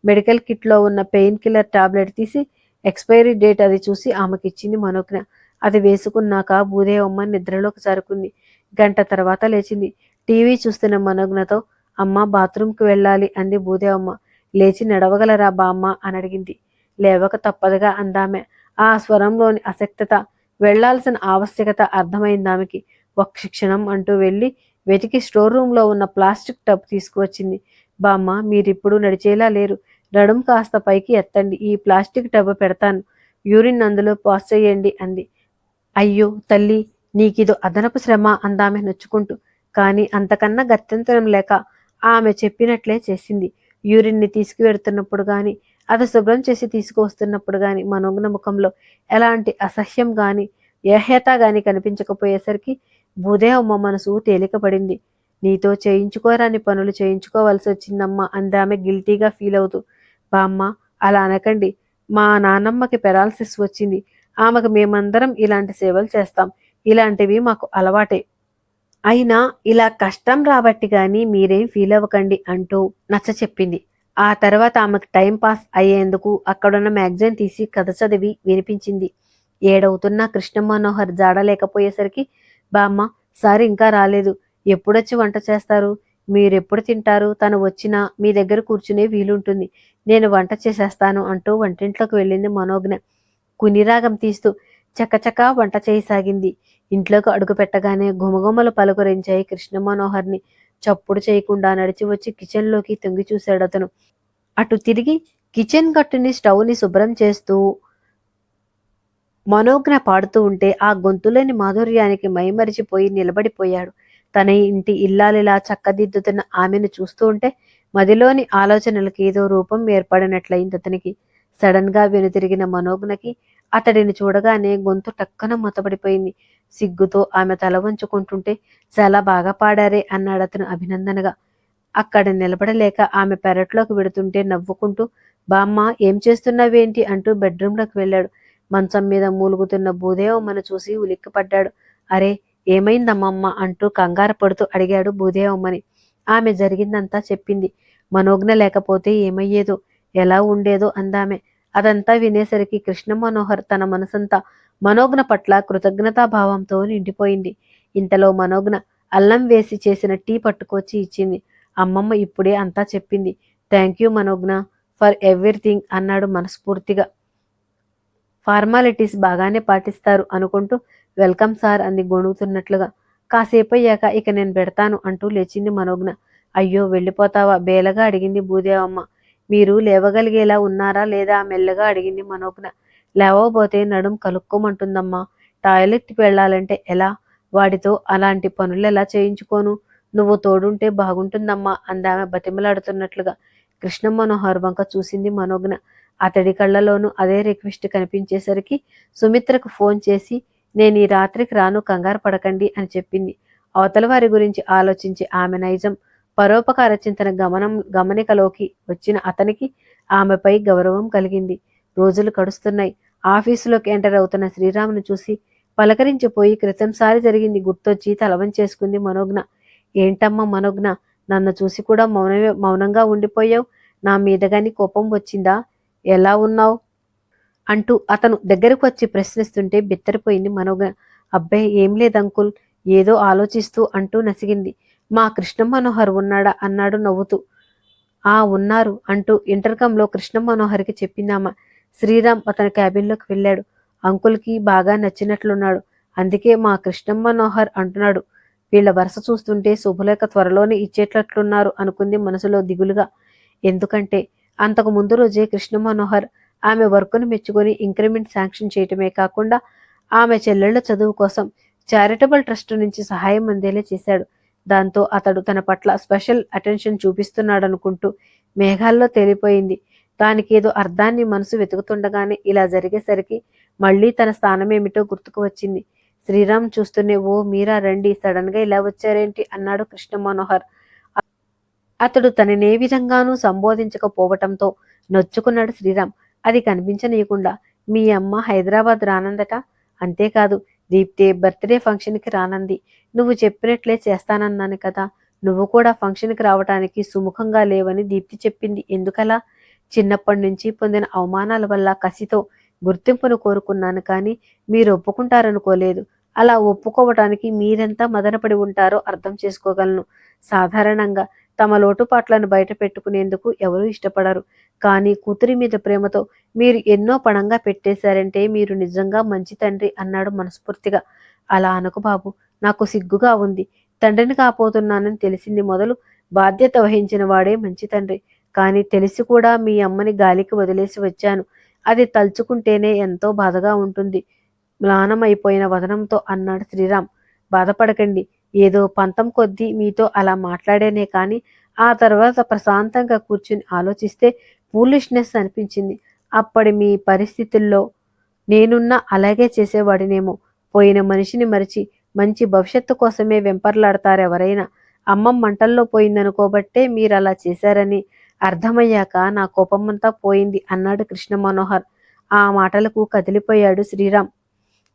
మెడికల్ కిట్లో ఉన్న పెయిన్ కిల్లర్ టాబ్లెట్ తీసి ఎక్స్పైరీ డేట్ అది చూసి ఆమెకిచ్చింది మనోజ్ఞ. అది వేసుకున్నాక భూదేవమ్మ నిద్రలోకి జారుకుంది. గంట తర్వాత లేచింది. టీవీ చూస్తున్న మనోజ్ఞతో, అమ్మ బాత్రూంకి వెళ్ళాలి అంది భూదేవమ్మ. లేచి నడవగలరా బామ్మ అని అడిగింది. లేవక తప్పదుగా అందామె. ఆ స్వరంలోని అసక్తత, వెళ్లాల్సిన ఆవశ్యకత అర్థమైందామెకి. ఒక్క క్షణం అంటూ వెళ్ళి వెతికి స్టోర్ రూంలో ఉన్న ప్లాస్టిక్ టబ్ తీసుకువచ్చింది. బామ్మ, మీరిప్పుడు నడిచేలా లేరు. నడుం కాస్త పైకి ఎత్తండి, ఈ ప్లాస్టిక్ టబ్ పెడతాను, యూరిన్ అందులో పాస్ చేయండి అంది. అయ్యో తల్లి, నీకిదో అదనపు శ్రమ అందామె నొచ్చుకుంటూ. కాని అంతకన్నా గత్యంతరం లేక ఆమె చెప్పినట్లే చేసింది. యూరిన్ని తీసుకువెడుతున్నప్పుడు గాని, అది శుభ్రం చేసి తీసుకువస్తున్నప్పుడు గాని మనోజ్ఞ ముఖంలో ఎలాంటి అసహ్యం గాని ఏహ్యత గాని కనిపించకపోయేసరికి భూదేవమ్మ మనసు తేలికపడింది. నీతో చేయించుకోరాని పనులు చేయించుకోవాల్సి వచ్చిందమ్మా అందామె గిల్టీగా ఫీల్ అవుతూ. బామ్మ, అలా అనకండి. మా నానమ్మకి పెరాలసిస్ వచ్చింది. ఆమెకు మేమందరం ఇలాంటి సేవలు చేస్తాం. ఇలాంటివి మాకు అలవాటే. అయినా ఇలా కష్టం రాబట్టి గాని మీరేం ఫీల్ అవ్వకండి అంటూ నచ్చ చెప్పింది. ఆ తర్వాత ఆమెకు టైం పాస్ అయ్యేందుకు అక్కడున్న మ్యాగజైన్ తీసి కథ చదివి వినిపించింది. ఏడవుతున్నా కృష్ణ మనోహర్ జాడలేకపోయేసరికి, బామ్మ, సార్ ఇంకా రాలేదు. ఎప్పుడొచ్చి వంట చేస్తారు? మీరెప్పుడు తింటారు? తను వచ్చినా మీ దగ్గర కూర్చునే వీలుంటుంది. నేను వంట చేసేస్తాను అంటూ వంటింట్లోకి వెళ్ళింది మనోజ్ఞ. కునిరాగం తీస్తూ చకచకా వంట చేయసాగింది. ఇంట్లోకి అడుగు పెట్టగానే గుమగుమలు పలుకరించాయి కృష్ణ మనోహర్ని. చప్పుడు చేయకుండా నడిచి వచ్చి కిచెన్లోకి తొంగి చూశాడతను. అటు తిరిగి కిచెన్ గట్టుని స్టవ్ని శుభ్రం చేస్తూ మనోజ్ఞ పాడుతూ ఉంటే ఆ గొంతులోని మాధుర్యానికి మైమరిచిపోయి నిలబడిపోయాడు. తన ఇంటి ఇల్లాలిలా చక్కదిద్దుతున్న ఆమెను చూస్తూ ఉంటే మదిలోని ఆలోచనలకి ఏదో రూపం ఏర్పడినట్లయింది అతనికి. సడన్ గా వెనుతిరిగిన మనోజ్ఞకి అతడిని చూడగానే గొంతు టక్కన మొత్తబడిపోయింది. సిగ్గుతో ఆమె తల వంచుకుంటుంటే, చాలా బాగా పాడారే అన్నాడతను అభినందనగా. అక్కడ నిలబడలేక ఆమె పెరట్లోకి వెడుతుంటే నవ్వుకుంటూ, బామ్మ, ఏం చేస్తున్నావేంటి అంటూ బెడ్రూంలోకి వెళ్ళాడు. మంచం మీద మూలుగుతున్న భూదేవమ్మను చూసి ఉలిక్కిపడ్డాడు. అరే, ఏమైందమ్మమ్మ అంటూ కంగారు పడుతూ అడిగాడు భూదేవమ్మని. ఆమె జరిగిందంతా చెప్పింది. మనోజ్ఞ లేకపోతే ఏమయ్యేదో, ఎలా ఉండేదో అందామె. అదంతా వినేసరికి కృష్ణ మనోహర్ తన మనసంతా మనోజ్ఞ పట్ల కృతజ్ఞతాభావంతో నిండిపోయింది. ఇంతలో మనోజ్ఞ అల్లం వేసి చేసిన టీ పట్టుకొచ్చి ఇచ్చింది. అమ్మమ్మ ఇప్పుడే అంతా చెప్పింది. Thank you Manogna for everything అన్నాడు మనస్ఫూర్తిగా. ఫార్మాలిటీస్ బాగానే పాటిస్తారు అనుకుంటూ వెల్కమ్ సార్ అంది గొణుగుతున్నట్లుగా. కాసేపయ్యాక ఇక నేను పెడతాను అంటూ లేచింది మనోజ్ఞ. అయ్యో, వెళ్ళిపోతావా? బేలగా అడిగింది భూదేవమ్మ. మీరు లేవగలిగేలా ఉన్నారా లేదా? మెల్లగా అడిగింది మనోజ్ఞ. లేవబోతే నడుం కలుక్కోమంటుందమ్మా. టాయిలెట్కి వెళ్ళాలంటే ఎలా? వాడితో అలాంటి పనులెలా చేయించుకోను? నువ్వు తోడుంటే బాగుంటుందమ్మా అందామె బతిమలాడుతున్నట్లుగా. కృష్ణ మనోహర్ వంక చూసింది మనోజ్ఞ. అతడి కళ్ళలోనూ అదే రిక్వెస్ట్ కనిపించేసరికి సుమిత్రకు ఫోన్ చేసి, నేను ఈ రాత్రికి రాను, కంగారు పడకండి అని చెప్పింది. అవతల వారి గురించి ఆలోచించి ఆమె నైజం, పరోపకార చింతన గమనికలోకి వచ్చిన అతనికి ఆమెపై గౌరవం కలిగింది. రోజులు గడుస్తున్నాయి. ఆఫీసులోకి ఎంటర్ అవుతున్న శ్రీరామును చూసి పలకరించిపోయి క్రితంసారి జరిగింది గుర్తొచ్చి తలవంచేసుకుంది మనోజ్ఞ. ఏంటమ్మా మనోజ్ఞ, నన్ను చూసి కూడా మౌనంగా ఉండిపోయావు? నా మీద గాని కోపం వచ్చిందా? ఎలా ఉన్నావు అంటూ అతను దగ్గరకు వచ్చి ప్రశ్నిస్తుంటే బిత్తరిపోయింది మనోజ్ఞ. అబ్బాయి, ఏం లేదు అంకుల్, ఏదో ఆలోచిస్తూ అంటూ నసిగింది. మా కృష్ణ మనోహర్ ఉన్నాడా అన్నాడు నవ్వుతూ. ఆ ఉన్నారు అంటూ ఇంటర్కంలో కృష్ణ మనోహర్కి చెప్పిందామా. శ్రీరామ్ అతని క్యాబిన్లోకి వెళ్ళాడు. అంకుల్కి బాగా నచ్చినట్లున్నాడు. అందుకే మా కృష్ణ మనోహర్ అంటున్నాడు. వీళ్ళ వరుస చూస్తుంటే శుభలేఖ త్వరలోనే ఇచ్చేటట్లున్నారు అనుకుంది మనసులో దిగులుగా. ఎందుకంటే అంతకు ముందు రోజే కృష్ణ మనోహర్ ఆమె వర్కును మెచ్చుకొని ఇంక్రిమెంట్ శాంక్షన్ చేయటమే కాకుండా ఆమె చెల్లెళ్ల చదువు కోసం చారిటబుల్ ట్రస్ట్ నుంచి సహాయం అందేలా చేశాడు. దాంతో అతడు తన పట్ల స్పెషల్ అటెన్షన్ చూపిస్తున్నాడనుకుంటూ మేఘాల్లో తేలిపోయింది. దానికేదో అర్థాన్ని మనసు వెతుకుతుండగానే ఇలా జరిగేసరికి మళ్లీ తన స్థానమేమిటో గుర్తుకు వచ్చింది. శ్రీరామ్ చూస్తూనే, ఓ మీరా రండి, సడన్ గా ఇలా వచ్చారేంటి అన్నాడు కృష్ణ మనోహర్. అతడు తననే విధంగానూ సంబోధించకపోవటంతో నొచ్చుకున్నాడు శ్రీరామ్. అది కనిపించనీయకుండా, మీ అమ్మ హైదరాబాద్ రానందట. అంతేకాదు, దీప్తి బర్త్డే ఫంక్షన్కి రానంది. నువ్వు చెప్పినట్లే చేస్తానన్నాను కదా. నువ్వు కూడా ఫంక్షన్కి రావటానికి సుముఖంగా లేవని దీప్తి చెప్పింది. ఎందుకలా? చిన్నప్పటి నుంచి పొందిన అవమానాల వల్ల కసితో గుర్తింపును కోరుకున్నాను, కానీ మీరు ఒప్పుకుంటారనుకోలేదు. అలా ఒప్పుకోవటానికి మీరెంత మదనపడి ఉంటారో అర్థం చేసుకోగలను. సాధారణంగా తమ లోటుపాట్లను బయట పెట్టుకునేందుకు ఎవరూ ఇష్టపడరు. కానీ కూతురి మీద ప్రేమతో మీరు ఎన్నో పణంగా పెట్టేశారంటే మీరు నిజంగా మంచి తండ్రి అన్నాడు మనస్ఫూర్తిగా. అలా అనకు బాబు, నాకు సిగ్గుగా ఉంది. తండ్రిని కాపోతున్నానని తెలిసింది మొదలు బాధ్యత వహించిన వాడే మంచి తండ్రి. కానీ తెలిసి కూడా మీ అమ్మని గాలికి వదిలేసి వచ్చాను. అది తలుచుకుంటేనే ఎంతో బాధగా ఉంటుంది, మ్లానమైపోయిన వదనంతో అన్నాడు శ్రీరామ్. బాధపడకండి, ఏదో పంతం కొద్దీ మీతో అలా మాట్లాడేనే కానీ ఆ తర్వాత ప్రశాంతంగా కూర్చుని ఆలోచిస్తే ఫూలిష్నెస్ అనిపించింది. అప్పటి మీ పరిస్థితుల్లో నేనున్నా అలాగే చేసేవాడినేమో. పోయిన మనిషిని మరిచి మంచి భవిష్యత్తు కోసమే వెంపర్లాడతారెవరైనా. అమ్మ మంటల్లో పోయిందనుకోబట్టే మీరలా చేశారని అర్థమయ్యాక నా కోపమంతా పోయింది అన్నాడు కృష్ణ మనోహర్. ఆ మాటలకు కదిలిపోయాడు శ్రీరామ్.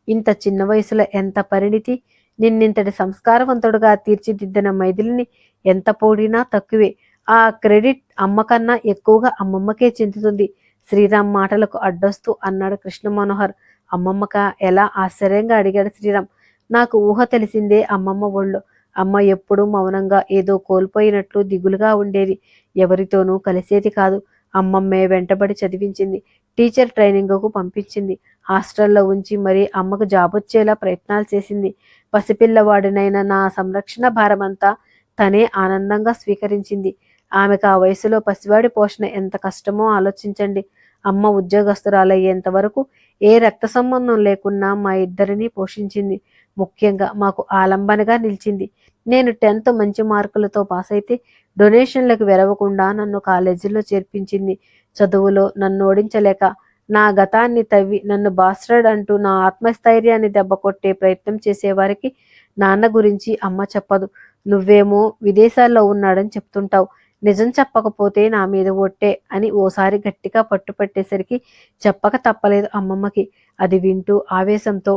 ఇంత చిన్న వయసులో ఎంత పరిణితి! నిన్నింతటి సంస్కారవంతుడుగా తీర్చిదిద్దిన మైథిలిని ఎంత పొగిడినా తక్కువే. ఆ క్రెడిట్ అమ్మకన్నా ఎక్కువగా అమ్మమ్మకే చెందుతుంది. శ్రీరామ్ మాటలకు అడ్డొస్తూ అన్నాడు కృష్ణ మనోహర్. అమ్మమ్మక? ఎలా? ఆశ్చర్యంగా అడిగాడు శ్రీరామ్. నాకు ఊహ తెలిసిందే అమ్మమ్మ ఒళ్ళో. అమ్మ ఎప్పుడూ మౌనంగా ఏదో కోల్పోయినట్లు దిగులుగా ఉండేది. ఎవరితోనూ కలిసేది కాదు. అమ్మమ్మే వెంటబడి చదివించింది, టీచర్ ట్రైనింగ్కు పంపించింది, హాస్టల్లో ఉంచి మరీ అమ్మకు జాబొచ్చేలా ప్రయత్నాలు చేసింది. పసిపిల్లవాడినైన నా సంరక్షణ భారమంతా తనే ఆనందంగా స్వీకరించింది. ఆమెకు ఆ వయసులో పసివాడి పోషణ ఎంత కష్టమో ఆలోచించండి. అమ్మ ఉద్యోగస్తురాలయ్యేంత వరకు ఏ రక్త సంబంధం లేకున్నా మా ఇద్దరినీ పోషించింది. ముఖ్యంగా మాకు ఆలంబనగా నిలిచింది. నేను 10th మంచి మార్కులతో పాస్ అయితే డొనేషన్లకు వెరవకుండా నన్ను కాలేజీలో చేర్పించింది. చదువులో నన్ను ఓడించలేక నా గతాన్ని తవ్వి నన్ను బాస్టర్డ్ అంటూ నా ఆత్మస్థైర్యాన్ని దెబ్బకొట్టే ప్రయత్నం చేసేవారికి నాన్న గురించి అమ్మ చెప్పదు. నువ్వేమో విదేశాల్లో ఉన్నాడని చెప్తుంటావు. నిజం చెప్పకపోతే నా మీద ఒట్టే అని ఓసారి గట్టిగా పట్టుపట్టేసరికి చెప్పక తప్పలేదు అమ్మమ్మకి. అది వింటూ ఆవేశంతో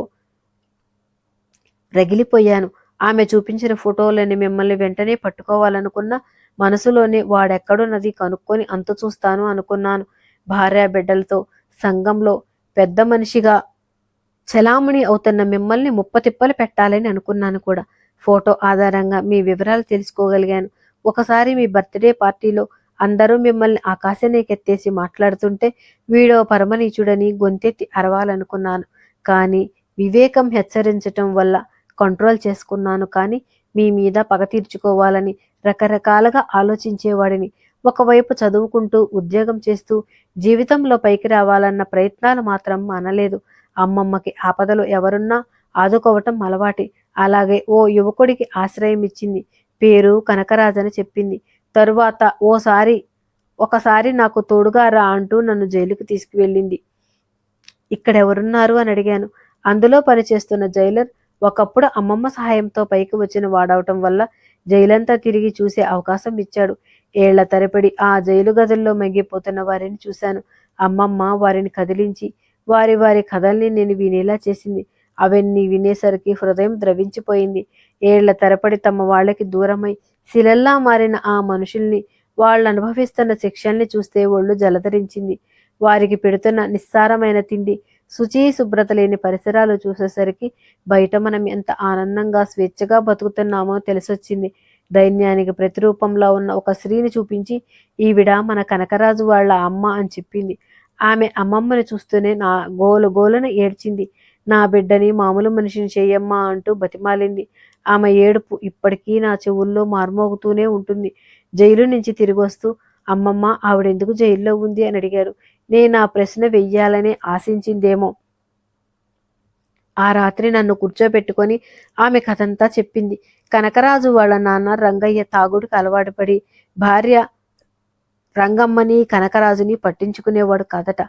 రగిలిపోయాను. ఆమె చూపించిన ఫోటోలని మిమ్మల్ని వెంటనే పట్టుకోవాలనుకున్న మనసులోనే వాడెక్కడున్నది కనుక్కొని అంతు చూస్తాను అనుకున్నాను. భార్యా బిడ్డలతో సంఘంలో పెద్ద మనిషిగా చలామణి అవుతున్న మిమ్మల్ని ముప్పతిప్పలు పెట్టాలని అనుకున్నాను కూడా. ఫోటో ఆధారంగా మీ వివరాలు తెలుసుకోగలిగాను. ఒకసారి మీ బర్త్డే పార్టీలో అందరూ మిమ్మల్ని ఆకాశానికెత్తేసి మాట్లాడుతుంటే వీడో పరమనీచుడని గొంతెత్తి అరవాలనుకున్నాను. కానీ వివేకం హెచ్చరించటం వల్ల కంట్రోల్ చేసుకున్నాను. కానీ మీ మీద పగ తీర్చుకోవాలని రకరకాలుగా ఆలోచించేవాడిని. ఒకవైపు చదువుకుంటూ ఉద్యోగం చేస్తూ జీవితంలో పైకి రావాలన్న ప్రయత్నాలు మాత్రం మానలేదు. అమ్మమ్మకి ఆపదలో ఎవరున్నా ఆదుకోవటం అలవాటి. అలాగే ఓ యువకుడికి ఆశ్రయం ఇచ్చింది. పేరు కనకరాజని చెప్పింది. తరువాత ఒకసారి నాకు తోడుగా రా అంటూ నన్ను జైలుకి తీసుకువెళ్ళింది. ఇక్కడెవరున్నారు అని అడిగాను. అందులో పనిచేస్తున్న జైలర్ ఒకప్పుడు అమ్మమ్మ సహాయంతో పైకి వచ్చిన వాడవటం వల్ల జైలంతా తిరిగి చూసే అవకాశం ఇచ్చాడు. ఏళ్ల తరబడి ఆ జైలు గదుల్లో మగ్గిపోతున్న వారిని చూశాను. అమ్మమ్మ వారిని కదిలించి వారి వారి కథల్ని నేను వినేలా చేసింది. అవన్నీ వినేసరికి హృదయం ద్రవించిపోయింది. ఏళ్ల తరబడి తమ వాళ్ళకి దూరమై శిలల్లా మారిన ఆ మనుషుల్ని, వాళ్ళు అనుభవిస్తున్న శిక్షల్ని చూస్తే ఒళ్ళు జలధరించింది. వారికి పెడుతున్న నిస్సారమైన తిండి, శుచి శుభ్రత లేని పరిసరాలు చూసేసరికి బయట మనం ఎంత ఆనందంగా స్వేచ్ఛగా బతుకుతున్నామో తెలిసొచ్చింది. దైన్యానికి ప్రతిరూపంలో ఉన్న ఒక స్త్రీని చూపించి, ఈవిడ మన కనకరాజు వాళ్ళ అమ్మ అని చెప్పింది. ఆమె అమ్మమ్మని చూస్తూనే నా గోలు గోలున ఏడ్చింది. నా బిడ్డని మామూలు మనిషిని చెయ్యమ్మా అంటూ బతిమాలింది. ఆమె ఏడుపు ఇప్పటికీ నా చెవుల్లో మార్మోగుతూనే ఉంటుంది. జైలు నుంచి తిరిగొస్తూ అమ్మమ్మ ఆవిడెందుకు జైల్లో ఉంది అని అడిగారు. నేను ఆ ప్రశ్న వెయ్యాలనే ఆశించిందేమో. ఆ రాత్రి నన్ను కూర్చోబెట్టుకొని ఆమె కథంతా చెప్పింది. కనకరాజు వాళ్ళ నాన్న రంగయ్య తాగుడికి అలవాటు పడి భార్య రంగమ్మని కనకరాజుని పట్టించుకునేవాడు కాదట.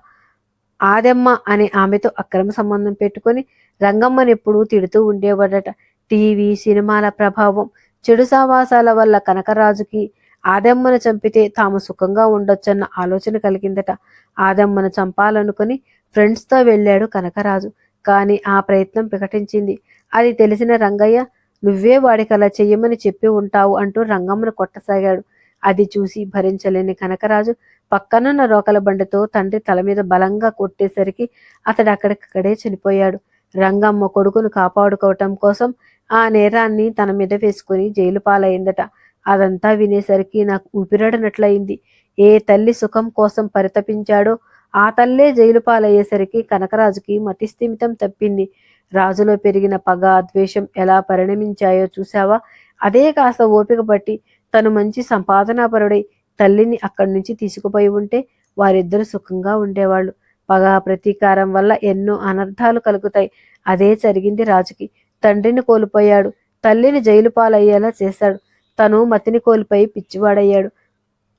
ఆదెమ్మ అనే ఆమెతో అక్రమ సంబంధం పెట్టుకొని రంగమ్మని ఎప్పుడూ తిడుతూ ఉండేవాడట. టీవీ సినిమాల ప్రభావం, చెడు సావాసాల వల్ల కనకరాజుకి ఆదెమ్మను చంపితే తాము సుఖంగా ఉండొచ్చన్న ఆలోచన కలిగిందట. ఆదెమ్మను చంపాలనుకుని ఫ్రెండ్స్తో వెళ్ళాడు కనకరాజు. కానీ ఆ ప్రయత్నం వికటించింది. అది తెలిసిన రంగయ్య నువ్వే వాడికి అలా చెయ్యమని చెప్పి ఉంటావు అంటూ రంగమ్మను కొట్టసాగాడు. అది చూసి భరించలేని కనకరాజు పక్కనున్న రోకల బండితో తండ్రి తల మీద బలంగా కొట్టేసరికి అతడు అక్కడికక్కడే చనిపోయాడు. రంగమ్మ కొడుకును కాపాడుకోవటం కోసం ఆ నేరాన్ని తన మీద వేసుకుని జైలు పాలైందట. అదంతా వినేసరికి నాకు ఊపిరాడనట్లయింది. ఏ తల్లి సుఖం కోసం పరితపించాడో ఆ తల్లే జైలు పాలయ్యేసరికి కనకరాజుకి మతిస్థిమితం తప్పింది. రాజులో పెరిగిన పగ ద్వేషం ఎలా పరిణమించాయో చూశావా? అదే కాస్త ఓపిక పట్టి తను మంచి సంపాదనాపరుడై తల్లిని అక్కడి నుంచి తీసుకుపోయి ఉంటే వారిద్దరూ సుఖంగా ఉండేవాళ్ళు. పగ ప్రతీకారం వల్ల ఎన్నో అనర్థాలు కలుగుతాయి. అదే జరిగింది రాజుకి. తండ్రిని కోల్పోయాడు, తల్లిని జైలు పాలయ్యేలా చేశాడు. తను మతిని కోల్పోయి పిచ్చివాడయ్యాడు.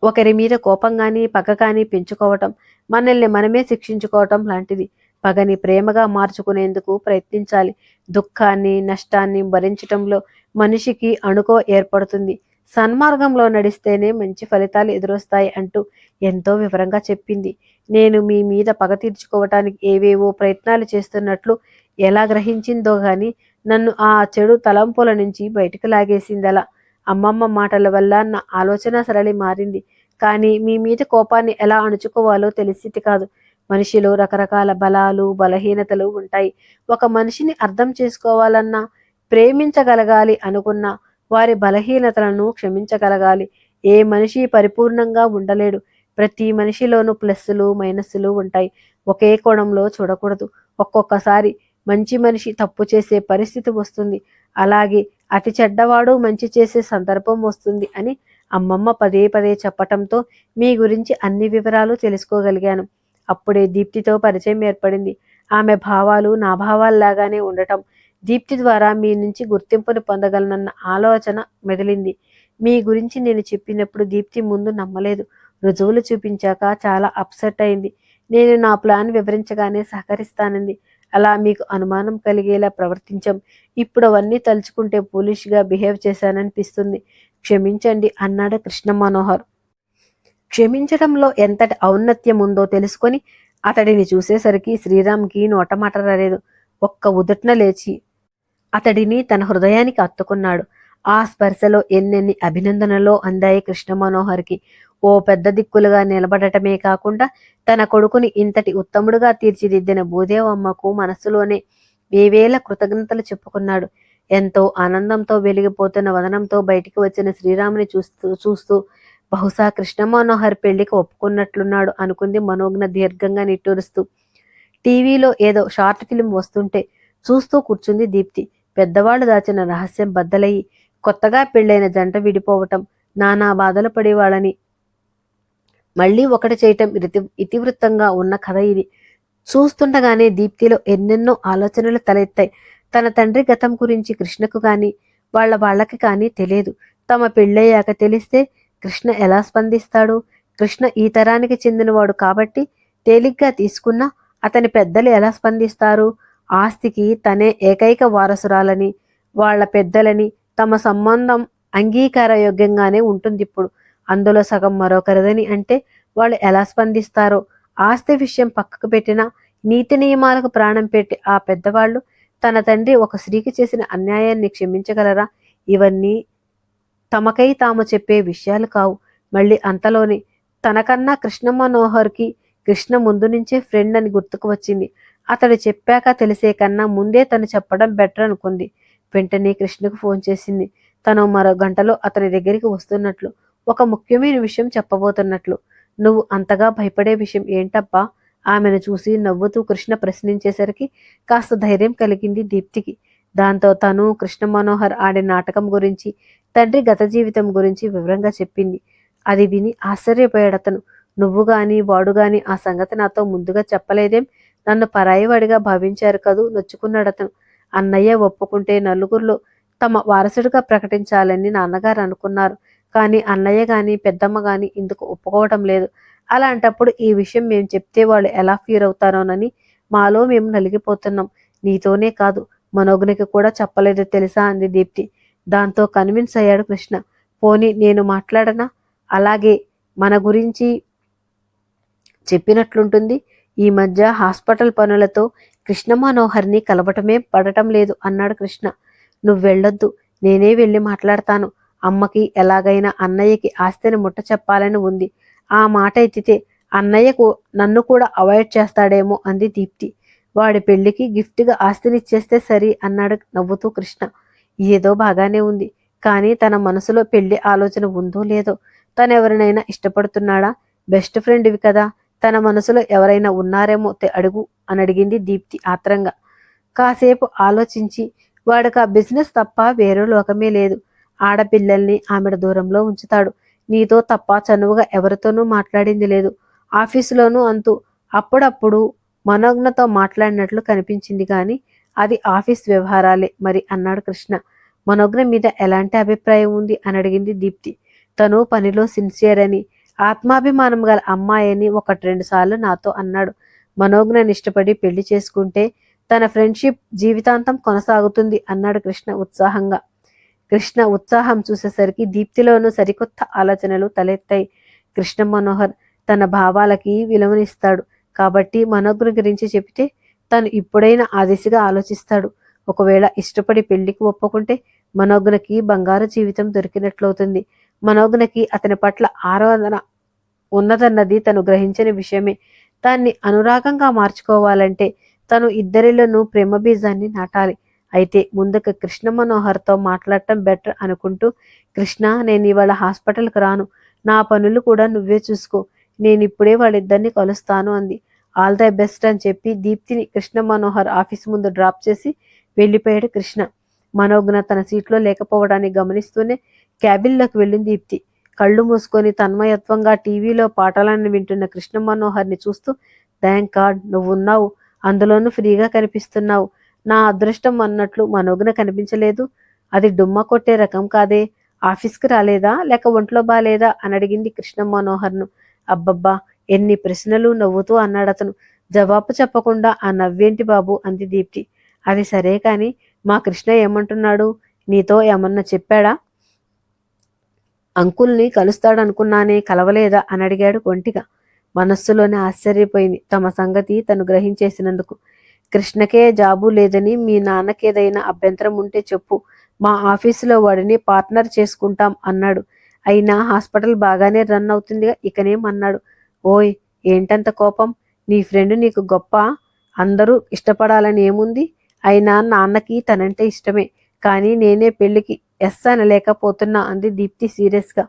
ఒకరి మీద కోపం కానీ పగ కానీ పెంచుకోవటం మనల్ని మనమే శిక్షించుకోవటం లాంటిది. పగని ప్రేమగా మార్చుకునేందుకు ప్రయత్నించాలి. దుఃఖాన్ని నష్టాన్ని భరించటంలో మనిషికి అణుకో ఏర్పడుతుంది. సన్మార్గంలో నడిస్తేనే మంచి ఫలితాలు ఎదురొస్తాయి అంటూ ఎంతో వివరంగా చెప్పింది. నేను మీ మీద పగ తీర్చుకోవటానికి ఏవేవో ప్రయత్నాలు చేస్తున్నట్లు ఎలా గ్రహించిందో గాని నన్ను ఆ చెడు తలంపుల నుంచి బయటకు లాగేసిందలా. అమ్మమ్మ మాటల వల్ల నా ఆలోచన సరళి మారింది. కానీ మీ మీద కోపాన్ని ఎలా అణుచుకోవాలో తెలిసేది కాదు. మనిషిలో రకరకాల బలాలు బలహీనతలు ఉంటాయి. ఒక మనిషిని అర్థం చేసుకోవాలన్నా, ప్రేమించగలగాలి అనుకున్నా వారి బలహీనతలను క్షమించగలగాలి. ఏ మనిషి పరిపూర్ణంగా ఉండలేడు. ప్రతి మనిషిలోనూ ప్లస్సులు మైనస్సులు ఉంటాయి. ఒకే కోణంలో చూడకూడదు. ఒక్కొక్కసారి మంచి మనిషి తప్పు చేసే పరిస్థితి వస్తుంది. అలాగే అతి చెడ్డవాడు మంచి చేసే సందర్భం వస్తుంది అని అమ్మమ్మ పదే పదే చెప్పటంతో మీ గురించి అన్ని వివరాలు తెలుసుకోగలిగాను. అప్పుడే దీప్తితో పరిచయం ఏర్పడింది. ఆమె భావాలు నా భావాల్లాగానే ఉండటం, దీప్తి ద్వారా మీ నుంచి గుర్తింపును పొందగలనన్న ఆలోచన మెదిలింది. మీ గురించి నేను చెప్పినప్పుడు దీప్తి ముందు నమ్మలేదు. రుజువులు చూపించాక చాలా అప్సెట్ అయింది. నేను నా ప్లాన్ వివరించగానే సహకరిస్తానంది. అలా మీకు అనుమానం కలిగేలా ప్రవర్తించాం. ఇప్పుడు అవన్నీ తలుచుకుంటే పోలీష్గా బిహేవ్ చేశాననిపిస్తుంది. క్షమించండి అన్నాడు కృష్ణ మనోహర్. క్షమించడంలో ఎంతటి ఔన్నత్యం ఉందో తెలుసుకొని అతడిని చూసేసరికి శ్రీరామ్కి నోటమాట రాలేదు. ఒక్క ఉదుట్న లేచి అతడిని తన హృదయానికి అత్తుకున్నాడు. ఆ స్పర్శలో ఎన్నెన్ని అభినందనలో అందాయి కృష్ణ మనోహర్కి. ఓ పెద్ద దిక్కులుగా నిలబడటమే కాకుండా తన కొడుకుని ఇంతటి ఉత్తముడుగా తీర్చిదిద్దిన భూదేవమ్మకు మనస్సులోనే వేవేల కృతజ్ఞతలు చెప్పుకున్నాడు. ఎంతో ఆనందంతో వెలిగిపోతున్న వదనంతో బయటికి వచ్చిన శ్రీరాముని చూస్తూ బహుశా కృష్ణ మనోహర్ పెళ్లికి ఒప్పుకున్నట్లున్నాడు అనుకుంది మనోజ్ఞ దీర్ఘంగా నిట్టూరుస్తూ. టీవీలో ఏదో షార్ట్ ఫిలిం వస్తుంటే చూస్తూ కూర్చుంది దీప్తి. పెద్దవాళ్లు దాచిన రహస్యం బద్దలయ్యి కొత్తగా పెళ్లైన జంట విడిపోవటం, నానా బాధలు పడేవాళ్ళని మళ్లీ ఒకటి చేయటం ఇతివృత్తంగా ఉన్న కథ ఇది. చూస్తుండగానే దీప్తిలో ఎన్నెన్నో ఆలోచనలు తలెత్తాయి. తన తండ్రి గతం గురించి కృష్ణకు కానీ వాళ్ళకి కానీ తెలియదు. తమ పెళ్ళయ్యాక తెలిస్తే కృష్ణ ఎలా స్పందిస్తాడు? కృష్ణ ఈ తరానికి చెందినవాడు కాబట్టి తేలిగ్గా తీసుకున్నా అతని పెద్దలు ఎలా స్పందిస్తారు? ఆస్తికి తనే ఏకైక వారసురాలని, వాళ్ల పెద్దలని తమ సంబంధం అంగీకారయోగ్యంగానే ఉంటుంది. ఇప్పుడు అందులో సగం మరొకరిదని అంటే వాళ్ళు ఎలా స్పందిస్తారో. ఆస్తి విషయం పక్కకు పెట్టినా నీతి నియమాలకు ప్రాణం పెట్టి ఆ పెద్దవాళ్ళు తన తండ్రి ఒక స్త్రీకి చేసిన అన్యాయాన్ని క్షమించగలరా? ఇవన్నీ తమకై తాము చెప్పే విషయాలు కావు. మళ్ళీ అంతలోనే తనకన్నా కృష్ణ మనోహర్కి కృష్ణ ముందు నుంచే ఫ్రెండ్ అని గుర్తుకు వచ్చింది. అతడు చెప్పాక తెలిసే కన్నా ముందే తను చెప్పడం బెటర్ అనుకుంది. వెంటనే కృష్ణకు ఫోన్ చేసింది. తను మరో గంటలో అతని దగ్గరికి వస్తున్నట్లు, ఒక ముఖ్యమైన విషయం చెప్పబోతున్నట్లు. నువ్వు అంతగా భయపడే విషయం ఏంటబ్బా ఆమెను చూసి నవ్వుతూ కృష్ణ ప్రశ్నించేసరికి కాస్త ధైర్యం కలిగింది దీప్తికి. దాంతో తను కృష్ణ మనోహర్ ఆడే నాటకం గురించి, తండ్రి గత జీవితం గురించి వివరంగా చెప్పింది. అది విని ఆశ్చర్యపోయాడతను. నువ్వు గాని వాడు గాని ఆ సంగతి నాతో ముందుగా చెప్పలేదేం? నన్ను పరాయివాడిగా భావించారు కదూ నొచ్చుకున్నాడతను. అన్నయ్య ఒప్పుకుంటే నలుగురిలో తమ వారసుడిగా ప్రకటించాలని నాన్నగారు అనుకున్నారు. కానీ అన్నయ్య గాని పెద్దమ్మ గాని ఇందుకు ఒప్పుకోవటం లేదు. అలాంటప్పుడు ఈ విషయం మేము చెప్తే వాళ్ళు ఎలా ఫీల్ అవుతారోనని మాలో మేము నలిగిపోతున్నాం. నీతోనే కాదు మనోజ్ఞకి కూడా చెప్పలేదు తెలుసా అంది దీప్తి. దాంతో కన్విన్స్ అయ్యాడు కృష్ణ. పోనీ నేను మాట్లాడనా? అలాగే మన గురించి చెప్పినట్లుంటుంది. ఈ మధ్య హాస్పిటల్ పనులతో కృష్ణ మనోహర్ని కలవటమే పడటం లేదు అన్నాడు కృష్ణ. నువ్వెళ్ళొద్దు, నేనే వెళ్ళి మాట్లాడతాను. అమ్మకి ఎలాగైనా అన్నయ్యకి ఆస్తిని ముట్ట చెప్పాలని ఉంది. ఆ మాట ఎత్తితే అన్నయ్యకు నన్ను కూడా అవాయిడ్ చేస్తాడేమో అంది దీప్తి. వాడి పెళ్లికి గిఫ్ట్గా ఆస్తినిచ్చేస్తే సరి అన్నాడు నవ్వుతూ కృష్ణ. ఏదో బాగానే ఉంది, కానీ తన మనసులో పెళ్లి ఆలోచన ఉందో లేదో. తనెవరినైనా ఇష్టపడుతున్నాడా? బెస్ట్ ఫ్రెండ్వి కదా, తన మనసులో ఎవరైనా ఉన్నారేమో అడుగు అని అడిగింది దీప్తి ఆత్రంగా. కాసేపు ఆలోచించి, వాడికి ఆ బిజినెస్ తప్ప వేరే లోకమే లేదు. ఆడపిల్లల్ని ఆమెడ దూరంలో ఉంచుతాడు. నీతో తప్ప చనువుగా ఎవరితోనూ మాట్లాడింది లేదు. ఆఫీసులోనూ అంతూ అప్పుడప్పుడు మనోజ్ఞతో మాట్లాడినట్లు కనిపించింది కానీ అది ఆఫీస్ వ్యవహారాలే మరి అన్నాడు కృష్ణ. మనోజ్ఞ మీద ఎలాంటి అభిప్రాయం ఉంది అని అడిగింది దీప్తి. తను పనిలో సిన్సియర్ అని, ఆత్మాభిమానం గల అమ్మాయిని 1-2 సార్లు నాతో అన్నాడు. మనోజ్ఞని ఇష్టపడి పెళ్లి చేసుకుంటే తన ఫ్రెండ్షిప్ జీవితాంతం కొనసాగుతుంది అన్నాడు కృష్ణ ఉత్సాహంగా. కృష్ణ ఉత్సాహం చూసేసరికి దీప్తిలోనూ సరికొత్త ఆలోచనలు తలెత్తాయి. కృష్ణ మనోహర్ తన భావాలకి విలువనిస్తాడు కాబట్టి మనోజ్ఞ గురించి చెబితే తను ఇప్పుడైనా ఆ దిశగా ఆలోచిస్తాడు. ఒకవేళ ఇష్టపడి పెళ్లికి ఒప్పుకుంటే మనోజ్ఞకి బంగారు జీవితం దొరికినట్లవుతుంది. మనోజ్ఞకి అతని పట్ల ఆరాధన ఉన్నదన్నది తను గ్రహించిన విషయమే. దాన్ని అనురాగంగా మార్చుకోవాలంటే తను ఇద్దరిలోనూ ప్రేమ బీజాన్ని నాటాలి. అయితే ముందుకు కృష్ణ మనోహర్తో మాట్లాడటం బెటర్ అనుకుంటూ, కృష్ణ నేను ఇవాళ హాస్పిటల్కి రాను, నా పనులు కూడా నువ్వే చూసుకో, నేనిప్పుడే వాళ్ళిద్దరిని కలుస్తాను అంది. ఆల్ ద బెస్ట్ అని చెప్పి దీప్తిని కృష్ణ మనోహర్ ఆఫీస్ ముందు డ్రాప్ చేసి వెళ్ళిపోయాడు కృష్ణ. మనోజ్ఞ తన సీట్లో లేకపోవడాన్ని గమనిస్తూనే క్యాబిన్లోకి వెళ్ళింది దీప్తి. కళ్ళు మూసుకొని తన్మయత్వంగా టీవీలో పాటలను వింటున్న కృష్ణ మనోహర్ని చూస్తూ, థ్యాంక్ గాడ్ నువ్వున్నావు, అందులోనూ ఫ్రీగా కనిపిస్తున్నావు. నా అదృష్టం అన్నట్లు మనోజ్ఞ కనిపించలేదు. అది డుమ్మా కొట్టే రకం కాదే. ఆఫీస్కి రాలేదా లేక ఒంట్లో బాలేదా అని అడిగింది కృష్ణ మనోహర్ను. అబ్బబ్బా ఎన్ని ప్రశ్నలు నవ్వుతూ అన్నాడతను. జవాబు చెప్పకుండా ఆ నవ్వేంటి బాబు అంది దీప్తి. అది సరే కాని మా కృష్ణ ఏమంటున్నాడు? నీతో ఏమన్నా చెప్పాడా? అంకుల్ని కలుస్తాడనుకున్నానే, కలవలేదా అని అడిగాడు కొంటిగా. మనస్సులోనే ఆశ్చర్యపోయింది తమ సంగతి తను గ్రహించేసినందుకు. కృష్ణకే జాబు లేదని మీ నాన్నకేదైనా అభ్యంతరం ఉంటే చెప్పు, మా ఆఫీసులో వాడిని పార్ట్నర్ చేసుకుంటాం అన్నాడు. అయినా హాస్పిటల్ బాగానే రన్ అవుతుందిగా ఇకనేం అన్నాడు. ఓయ్ ఏంటంత కోపం? నీ ఫ్రెండ్ నీకు గొప్ప, అందరూ ఇష్టపడాలని ఏముంది? అయినా నాన్నకి తనంటే ఇష్టమే, కానీ నేనే పెళ్లికి ఎస్ అనలేకపోతున్నా అంది దీప్తి సీరియస్గా.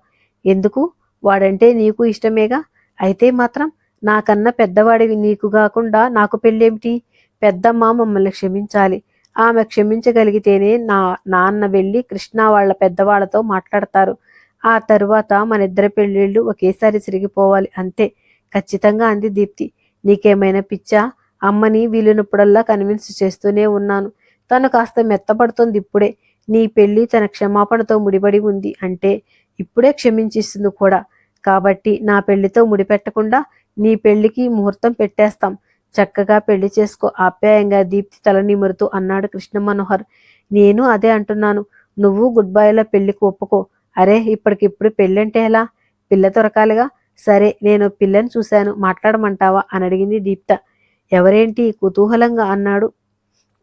ఎందుకు? వాడంటే నీకు ఇష్టమేగా. అయితే మాత్రం నాకన్నా పెద్దవాడివి నీకు కాకుండా నాకు పెళ్ళేమిటి? పెద్దమ్మ మమ్మల్ని క్షమించాలి. ఆమె క్షమించగలిగితేనే నా నాన్న వెళ్ళి కృష్ణ వాళ్ళ పెద్దవాళ్లతో మాట్లాడతారు. ఆ తరువాత మనిద్దరి పెళ్ళిళ్ళు ఒకేసారి సిరిగిపోవాలి అంతే ఖచ్చితంగా అంది దీప్తి. నీకేమైనా పిచ్చా? అమ్మని వీలునప్పుడల్లా కన్విన్స్ చేస్తూనే ఉన్నాను. తను కాస్త మెత్తపడుతుంది ఇప్పుడే. నీ పెళ్లి తన క్షమాపణతో ముడిపడి ఉంది అంటే ఇప్పుడే క్షమించిస్తుంది కూడా. కాబట్టి నా పెళ్లితో ముడిపెట్టకుండా నీ పెళ్లికి ముహూర్తం పెట్టేస్తాం. చక్కగా పెళ్లి చేసుకో ఆప్యాయంగా దీప్తి తల నిమురుతూ అన్నాడు కృష్ణ మనోహర్. నేను అదే అంటున్నాను. నువ్వు గుడ్ బైలో పెళ్లికి ఒప్పుకో. అరే ఇప్పటికిప్పుడు పెళ్ళంటే ఎలా? పిల్ల దొరకాలిగా. సరే నేను పిల్లని చూశాను, మాట్లాడమంటావా అని అడిగింది దీప్త. ఎవరేంటి కుతూహలంగా అన్నాడు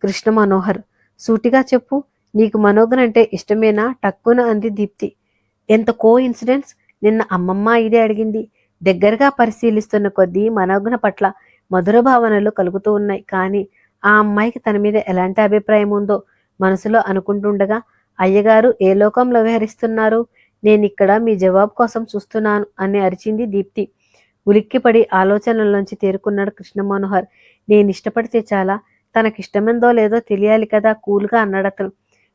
కృష్ణ మనోహర్. సూటిగా చెప్పు, నీకు మనోజ్ఞ అంటే ఇష్టమేనా? టక్కున అంది దీప్తి. ఎంత కో ఇన్సిడెన్స్! నిన్న అమ్మమ్మ ఇదే అడిగింది. దగ్గరగా పరిశీలిస్తున్న కొద్దీ మనోజ్ఞ పట్ల మధుర భావనలు కలుగుతూ ఉన్నాయి. కానీ ఆ అమ్మాయికి తన మీద ఎలాంటి అభిప్రాయం ఉందో మనసులో అనుకుంటుండగా, అయ్యగారు ఏ లోకంలో విహరిస్తున్నారు? నేనిక్కడ మీ జవాబు కోసం చూస్తున్నాను అని అరిచింది దీప్తి. ఉలిక్కిపడి ఆలోచనల్లోంచి తేరుకున్నాడు కృష్ణ మనోహర్. నేను ఇష్టపడితే చాలా, తనకిష్టమైందో లేదో తెలియాలి కదా కూల్గా అన్నాడతను.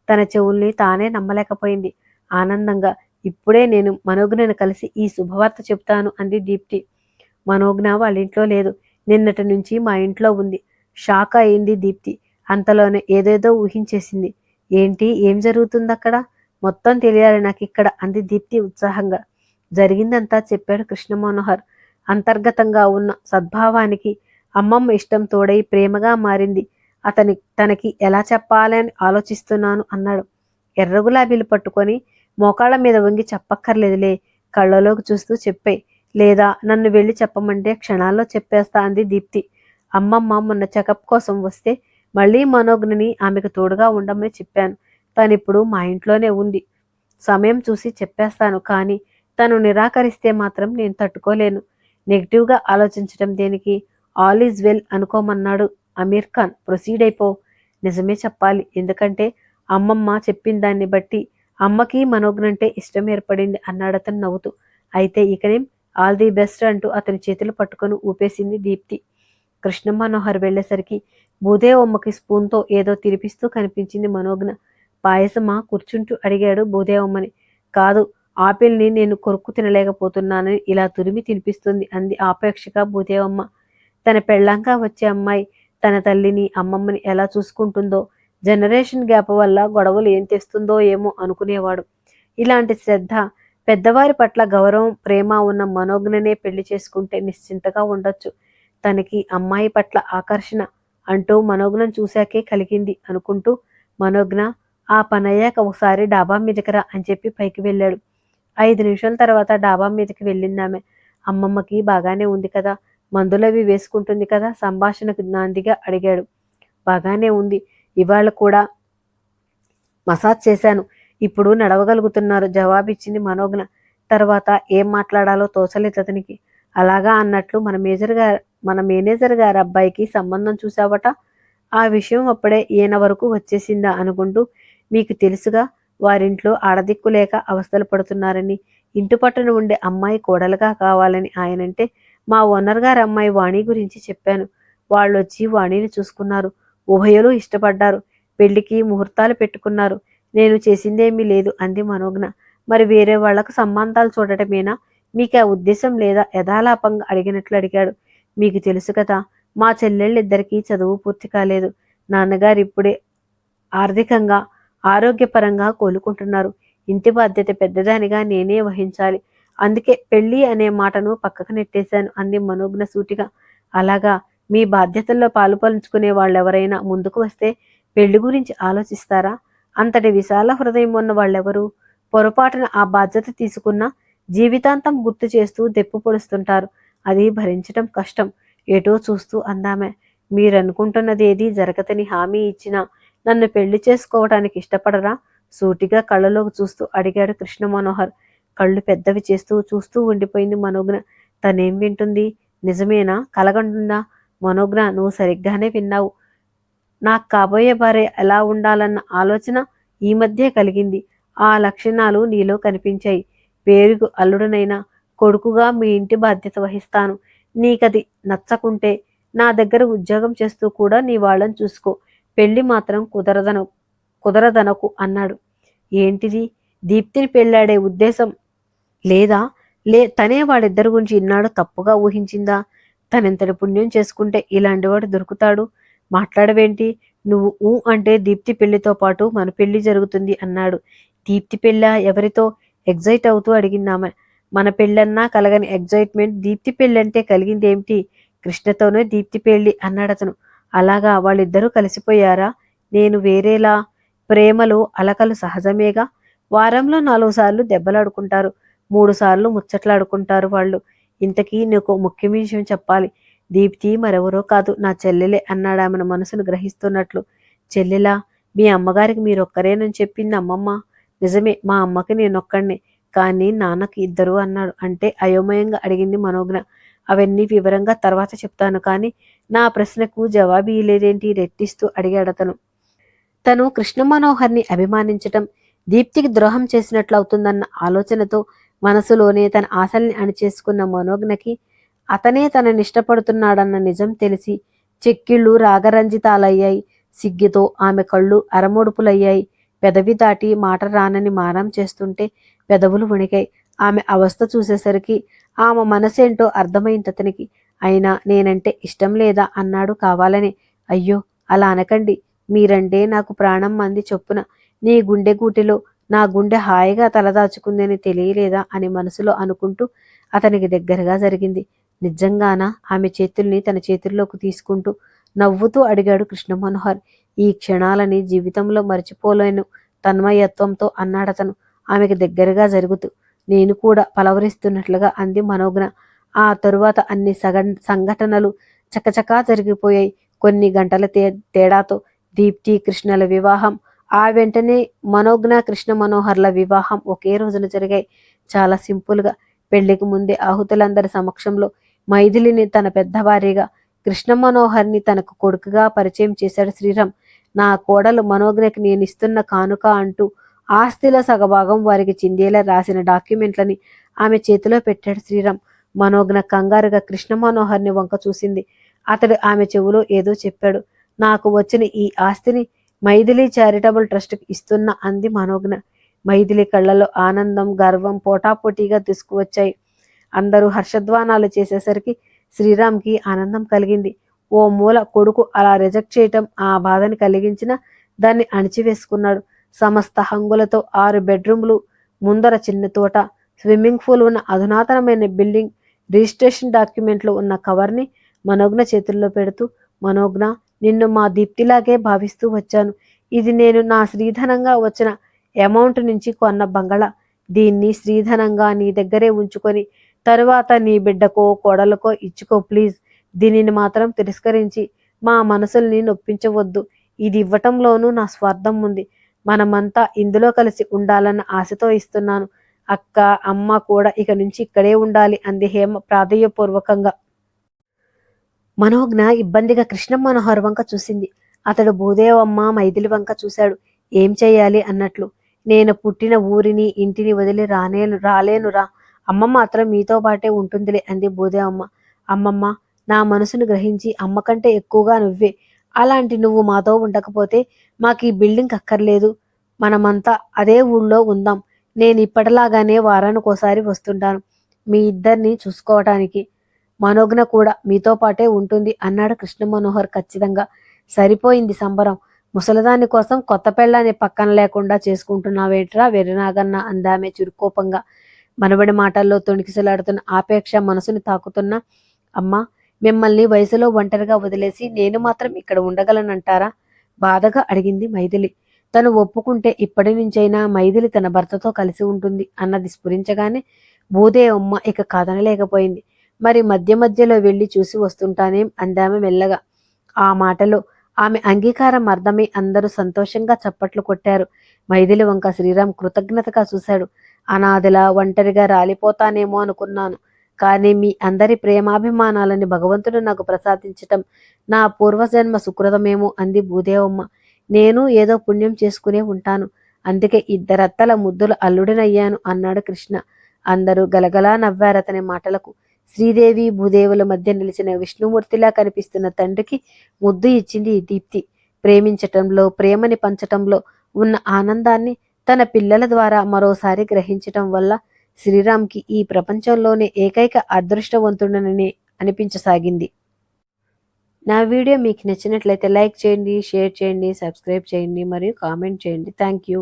తన చెవుల్ని తానే నమ్మలేకపోయింది ఆనందంగా. ఇప్పుడే నేను మనోజ్ఞను కలిసి ఈ శుభవార్త చెప్తాను అంది దీప్తి. మనోజ్ఞ వాళ్ళింట్లో లేదు, నిన్నటి నుంచి మా ఇంట్లో ఉంది. షాక్ అయింది దీప్తి. అంతలోనే ఏదేదో ఊహించేసింది. ఏంటి, ఏం జరుగుతుందక్కడ? మొత్తం తెలియాలి నాకిక్కడ అంది దీప్తి ఉత్సాహంగా. జరిగిందంతా చెప్పాడు కృష్ణ మనోహర్. అంతర్గతంగా ఉన్న సద్భావానికి అమ్మమ్మ ఇష్టం తోడై ప్రేమగా మారింది. తనకి ఎలా చెప్పాలని ఆలోచిస్తున్నాను అన్నాడు. ఎర్ర గులాబీలు పట్టుకొని మోకాళ్ళ మీద వంగి చెప్పక్కర్లేదులే, కళ్ళలోకి చూస్తూ చెప్పే, లేదా నన్ను వెళ్ళి చెప్పమంటే క్షణాల్లో చెప్పేస్తా అంది దీప్తి. అమ్మమ్మ మొన్న చెకప్ కోసం వస్తే మళ్ళీ మనోజ్ఞని ఆమెకు తోడుగా ఉండమని చెప్పాను. తనిప్పుడు మా ఇంట్లోనే ఉంది. సమయం చూసి చెప్పేస్తాను, కానీ తను నిరాకరిస్తే మాత్రం నేను తట్టుకోలేను. నెగిటివ్గా ఆలోచించడం దేనికి? ఆల్ ఈజ్ వెల్ అనుకోమన్నాడు అమీర్ ఖాన్. ప్రొసీడ్ అయిపో. నిజమే చెప్పాలి, ఎందుకంటే అమ్మమ్మ చెప్పిన దాన్ని బట్టి అమ్మకి మనోజ్ఞంటే ఇష్టం ఏర్పడింది అన్నాడతను నవ్వుతూ. అయితే ఇకనేం, ఆల్ ది బెస్ట్ అంటూ అతని చేతులు పట్టుకొని ఊపేసింది దీప్తి. కృష్ణ మనోహర్ వెళ్లేసరికి భూదేవమ్మకి స్పూన్తో ఏదో తినిపిస్తూ కనిపించింది మనోజ్ఞ. పాయసమా కూర్చుంటూ అడిగాడు భూదేవమ్మని. కాదు, ఆపిల్ని నేను కొరుక్కు తినలేకపోతున్నానని ఇలా తురిమి తినిపిస్తుంది అంది ఆపేక్షగా భూదేవమ్మ. తన పెళ్ళంగా వచ్చే అమ్మాయి తన తల్లిని అమ్మమ్మని ఎలా చూసుకుంటుందో, జనరేషన్ గ్యాప్ వల్ల గొడవలు ఏం తెస్తుందో ఏమో అనుకునేవాడు. ఇలాంటి శ్రద్ధ, పెద్దవారి పట్ల గౌరవం, ప్రేమ ఉన్న మనోజ్ఞనే పెళ్లి చేసుకుంటే నిశ్చింతగా ఉండొచ్చు. తనకి అమ్మాయి పట్ల ఆకర్షణ అంటూ మనోజ్ఞను చూశాకే కలిగింది అనుకుంటూ మనోజ్ఞ, ఆ పనయ్యాక ఒకసారి డాబా మీదకి రా అని చెప్పి పైకి వెళ్ళాడు. 5 నిమిషాల తర్వాత డాబా మీదకి వెళ్ళిందామె. అమ్మమ్మకి బాగానే ఉంది కదా, మందులవి వేసుకుంటుంది కదా సంభాషణకు నాందిగా అడిగాడు. బాగానే ఉంది, ఇవాళ కూడా మసాజ్ చేశాను, ఇప్పుడు నడవగలుగుతున్నారు జవాబిచ్చింది మనోజ్ఞ. తర్వాత ఏం మాట్లాడాలో తోచలేదు అతనికి. అలాగా అన్నట్లు మన మేనేజర్ గారి అబ్బాయికి సంబంధం చూసావట, ఆ విషయం అప్పుడే ఈయన వరకు వచ్చేసిందా అనుకుంటూ, మీకు తెలుసుగా వారింట్లో ఆడదిక్కు లేక అవస్థలు పడుతున్నారని, ఇంటి పట్టున ఉండే అమ్మాయి కోడలుగా కావాలని ఆయనంటే మా ఓనర్ గారి అమ్మాయి వాణి గురించి చెప్పాను. వాళ్ళొచ్చి వాణిని చూసుకున్నారు. ఉభయులు ఇష్టపడ్డారు. పెళ్లికి ముహూర్తాలు పెట్టుకున్నారు. నేను చేసిందేమీ లేదు అంది మనోజ్ఞ. మరి వేరే వాళ్లకు సంబంధాలు చూడటమేనా? మీకు ఆ ఉద్దేశం లేదా? యథాలాపంగా అడిగినట్లు అడిగాడు. మీకు తెలుసు కదా, మా చెల్లెళ్ళిద్దరికీ చదువు పూర్తి కాలేదు. నాన్నగారు ఇప్పుడే ఆర్థికంగా ఆరోగ్యపరంగా కోలుకుంటున్నారు. ఇంటి బాధ్యత పెద్దదానిగా నేనే వహించాలి. అందుకే పెళ్లి అనే మాటను పక్కకు నెట్టేశాను అంది మనోజ్ఞ సూటిగా. అలాగా, మీ బాధ్యతల్లో పాలు పంచుకునే వాళ్ళెవరైనా ముందుకు వస్తే పెళ్లి గురించి ఆలోచిస్తారా? అంతటి విశాల హృదయం ఉన్న వాళ్ళెవరు? పొరపాటున ఆ బాధ్యత తీసుకున్నా జీవితాంతం గుర్తు చేస్తూ దెప్పు పొడుస్తుంటారు. అది భరించటం కష్టం. ఏటో చూస్తూ అందామె. మీరనుకుంటున్నదేదీ జరగదని హామీ ఇచ్చినా నన్ను పెళ్లి చేసుకోవటానికి ఇష్టపడరా? సూటిగా కళ్ళలోకి చూస్తూ అడిగాడు కృష్ణ మనోహర్. కళ్ళు పెద్దవి చేస్తూ చూస్తూ ఉండిపోయింది మనోజ్ఞ. తనేం వింటుంది? నిజమేనా, కలగంటుందా? మనోజ్ఞ, నువ్వు సరిగ్గానే విన్నావు. నాకు కాబోయే భార్య ఎలా ఉండాలన్న ఆలోచన ఈ మధ్య కలిగింది. ఆ లక్షణాలు నీలో కనిపించాయి. పేరుకు అల్లుడనైనా కొడుకుగా మీ ఇంటి బాధ్యత వహిస్తాను. నీకది నచ్చకుంటే నా దగ్గర ఉద్యోగం చేస్తూ కూడా నీ వాళ్ళని చూసుకో. పెళ్లి మాత్రం కుదరదనకు అన్నాడు. ఏంటిది? దీప్తిని పెళ్ళాడే ఉద్దేశం లేదా? తనే వాళ్ళిద్దరి గురించి ఇన్నాడు తప్పుగా ఊహించిందా? తనెంతటి పుణ్యం చేసుకుంటే ఇలాంటివాడు దొరుకుతాడు? మాట్లాడవేంటి? నువ్వు ఊ అంటే దీప్తి పెళ్లితో పాటు మన పెళ్లి జరుగుతుంది అన్నాడు. దీప్తి పెళ్ళా? ఎవరితో? ఎగ్జైట్ అవుతూ అడిగిందామె. మన పెళ్ళన్నా కలగని ఎగ్జైట్మెంట్ దీప్తి పెళ్ళంటే కలిగిందేమిటి? కృష్ణతోనే దీప్తి పెళ్లి అన్నాడతను. అలాగా, వాళ్ళిద్దరూ కలిసిపోయారా? నేను వేరేలా. ప్రేమలో అలకలు సహజమేగా. వారంలో 4 సార్లు దెబ్బలాడుకుంటారు, 3 సార్లు ముచ్చట్లాడుకుంటారు వాళ్ళు. ఇంతకీ నీకు ముఖ్య విషయం చెప్పాలి. దీప్తి మరెవరో కాదు, నా చెల్లెలే అన్నాడామెను మనసును గ్రహిస్తున్నట్లు. చెల్లెలా? మీ అమ్మగారికి మీరొక్కరేనని చెప్పింది అమ్మమ్మ. నిజమే, మా అమ్మకి నేనొక్కడినే, కానీ నాన్నకి 2 అన్నాడు. అంటే అయోమయంగా అడిగింది మనోజ్ఞ. అవన్నీ వివరంగా తర్వాత చెప్తాను, కానీ నా ప్రశ్నకు జవాబు ఇయ్యలేదేంటి రెట్టిస్తూ అడిగాడతను. తను కృష్ణ మనోహర్ని అభిమానించటం దీప్తికి ద్రోహం చేసినట్లవుతుందన్న ఆలోచనతో మనసులోనే తన ఆశల్ని అణిచేసుకున్న మనోజ్ఞకి అతనే తనని ఇష్టపడుతున్నాడన్న నిజం తెలిసి చెక్కిళ్ళు రాగరంజితాలయ్యాయి. సిగ్గుతో ఆమె కళ్ళు అరమొడుపులయ్యాయి. పెదవి దాటి మాట రానని మారం చేస్తుంటే పెదవులు వణికాయి. ఆమె అవస్థ చూసేసరికి ఆమె మనసేంటో అర్థమైంది అతనికి. అయినా నేనంటే ఇష్టం లేదా అన్నాడు కావాలని. అయ్యో అలా అనకండి, మీరంటే నాకు ప్రాణం మంది చొప్పున. నీ గుండె గూటిలో నా గుండె హాయిగా తలదాచుకుందని తెలియలేదా అని మనసులో అనుకుంటూ అతనికి దగ్గరగా జరిగింది. నిజంగానా? ఆమె చేతుల్ని తన చేతుల్లోకి తీసుకుంటూ నవ్వుతూ అడిగాడు కృష్ణమనోహర్. ఈ క్షణాలని జీవితంలో మర్చిపోలేను తన్మయత్వంతో అన్నాడతను ఆమెకి దగ్గరగా జరుగుతూ. నేను కూడా పలవరిస్తున్నట్లుగా అంది మనోజ్ఞ. ఆ తరువాత అన్ని సంఘటనలు చకచకా జరిగిపోయాయి. కొన్ని గంటల తేడాతో దీప్తి కృష్ణల వివాహం, ఆ వెంటనే మనోజ్ఞ కృష్ణ మనోహర్ల వివాహం ఒకే రోజున జరిగాయి. చాలా సింపుల్గా. పెళ్లికి ముందే ఆహుతులందరి సమక్షంలో మైథిలిని తన పెద్ద భార్యగా, కృష్ణ మనోహర్ని తనకు కొడుకుగా పరిచయం చేశాడు శ్రీరామ్. నా కోడలు మనోజ్ఞకి నేనిస్తున్న కానుక అంటూ ఆస్తిలో సగభాగం వారికి చిందేలా రాసిన డాక్యుమెంట్లని ఆమె చేతిలో పెట్టాడు శ్రీరామ్. మనోజ్ఞ కంగారుగా కృష్ణ మనోహర్ని వంక చూసింది. అతడు ఆమె చెవులో ఏదో చెప్పాడు. నాకు వచ్చిన ఈ ఆస్తిని మైథిలి చారిటబుల్ ట్రస్ట్కి ఇస్తున్న అంది మనోజ్ఞ. మైథిలి కళ్ళలో ఆనందం, గర్వం పోటాపోటీగా తీసుకువచ్చాయి. అందరూ హర్షధ్వానాలు చేసేసరికి శ్రీరామ్కి ఆనందం కలిగింది. ఓ మూల కొడుకు అలా రిజెక్ట్ చేయటం ఆ బాధని కలిగించిన దాన్ని అణిచివేసుకున్నాడు. సమస్త హంగులతో 6 బెడ్రూమ్లు, ముందర చిన్న తోట, స్విమ్మింగ్ పూల్ ఉన్న అధునాతనమైన బిల్డింగ్, రిజిస్ట్రేషన్ డాక్యుమెంట్లు ఉన్న కవర్ని మనోజ్ఞ చేతుల్లో పెడుతూ, మనోజ్ఞ, నిన్ను మా దీప్తిలాగే భావిస్తూ వచ్చాను. ఇది నేను నా శ్రీధనంగా వచ్చిన అమౌంట్ నుంచి కొన్న బంగళా. దీన్ని శ్రీధనంగా నీ దగ్గరే ఉంచుకొని తరువాత నీ బిడ్డకో కోడలకో ఇచ్చుకో ప్లీజ్. దీనిని మాత్రం తిరస్కరించి మా మనసుల్ని నొప్పించవద్దు. ఇది ఇవ్వటంలోనూ నా స్వార్థం ఉంది. మనమంతా ఇందులో కలిసి ఉండాలన్న ఆశతో ఇస్తున్నాను. అక్క, అమ్మ కూడా ఇక నుంచి ఇక్కడే ఉండాలి అంది హేమ ప్రాధేయపూర్వకంగా. మనోజ్ఞ ఇబ్బందిగా కృష్ణ మనోహర్ వంక చూసింది. అతడు భూదేవమ్మ మైథిలి వంక చూశాడు. ఏం చెయ్యాలి అన్నట్లు. నేను పుట్టిన ఊరిని ఇంటిని వదిలి రాలేనురా. అమ్మ మాత్రం మీతో పాటే ఉంటుందిలే అంది భూదేవమ్మ. అమ్మమ్మ, నా మనసును గ్రహించి అమ్మ కంటే ఎక్కువగా నువ్వే. అలాంటి నువ్వు మాతో ఉండకపోతే మాకు ఈ బిల్డింగ్ అక్కర్లేదు. మనమంతా అదే ఊళ్ళో ఉందాం. నేను ఇప్పటిలాగానే వారానికోసారి వస్తుంటాను మీ ఇద్దరిని చూసుకోవటానికి. మనోజ్ఞ కూడా మీతో పాటే ఉంటుంది అన్నాడు కృష్ణ మనోహర్ ఖచ్చితంగా. సరిపోయింది సంబరం. ముసలదాని కోసం కొత్త పెళ్ళాన్ని పక్కన లేకుండా చేసుకుంటున్నావేట్రా వెర్రినాగన్న అందామె చురుకోపంగా. మనవడి మాటల్లో తొణికిసలాడుతున్న ఆపేక్ష మనసుని తాకుతున్న. అమ్మా, మిమ్మల్ని వయసులో ఒంటరిగా వదిలేసి నేను మాత్రం ఇక్కడ ఉండగలనంటారా? బాధగా అడిగింది మైథిలి. తను ఒప్పుకుంటే ఇప్పటి నుంచైనా మైథిలి తన భర్తతో కలిసి ఉంటుంది అన్నది స్ఫురించగానే భూదేవమ్మ ఇక కాదనలేకపోయింది. మరి మధ్య మధ్యలో వెళ్ళి చూసి వస్తుంటానేం అందామె మెల్లగా. ఆ మాటలో ఆమె అంగీకారం అర్థమై అందరూ సంతోషంగా చప్పట్లు కొట్టారు. మైథిలి వంక శ్రీరామ్ కృతజ్ఞతగా చూశాడు. అనాథలా ఒంటరిగా రాలిపోతానేమో అనుకున్నాను. కానీ మీ అందరి ప్రేమాభిమానాలని భగవంతుడు నాకు ప్రసాదించటం నా పూర్వజన్మ సుకృతమేమో అంది భూదేవమ్మ. నేను ఏదో పుణ్యం చేసుకునే ఉంటాను. అందుకే ఇద్దరత్తల ముద్దుల అల్లుడినయ్యాను అన్నాడు కృష్ణ. అందరూ గలగలా నవ్వారతని మాటలకు. శ్రీదేవి భూదేవుల మధ్య నిలిచిన విష్ణుమూర్తిలా కనిపిస్తున్న తండ్రికి ముద్దు ఇచ్చింది దీప్తి. ప్రేమించటంలో, ప్రేమని పంచటంలో ఉన్న ఆనందాన్ని తన పిల్లల ద్వారా మరోసారి గ్రహించటం వల్ల శ్రీరామ్కి ఈ ప్రపంచంలోనే ఏకైక అదృష్టవంతుడనని అనిపించసాగింది. నా వీడియో మీకు నచ్చినట్లయితే లైక్ చేయండి, షేర్ చేయండి, సబ్స్క్రైబ్ చేయండి మరియు కామెంట్ చేయండి. Thank you.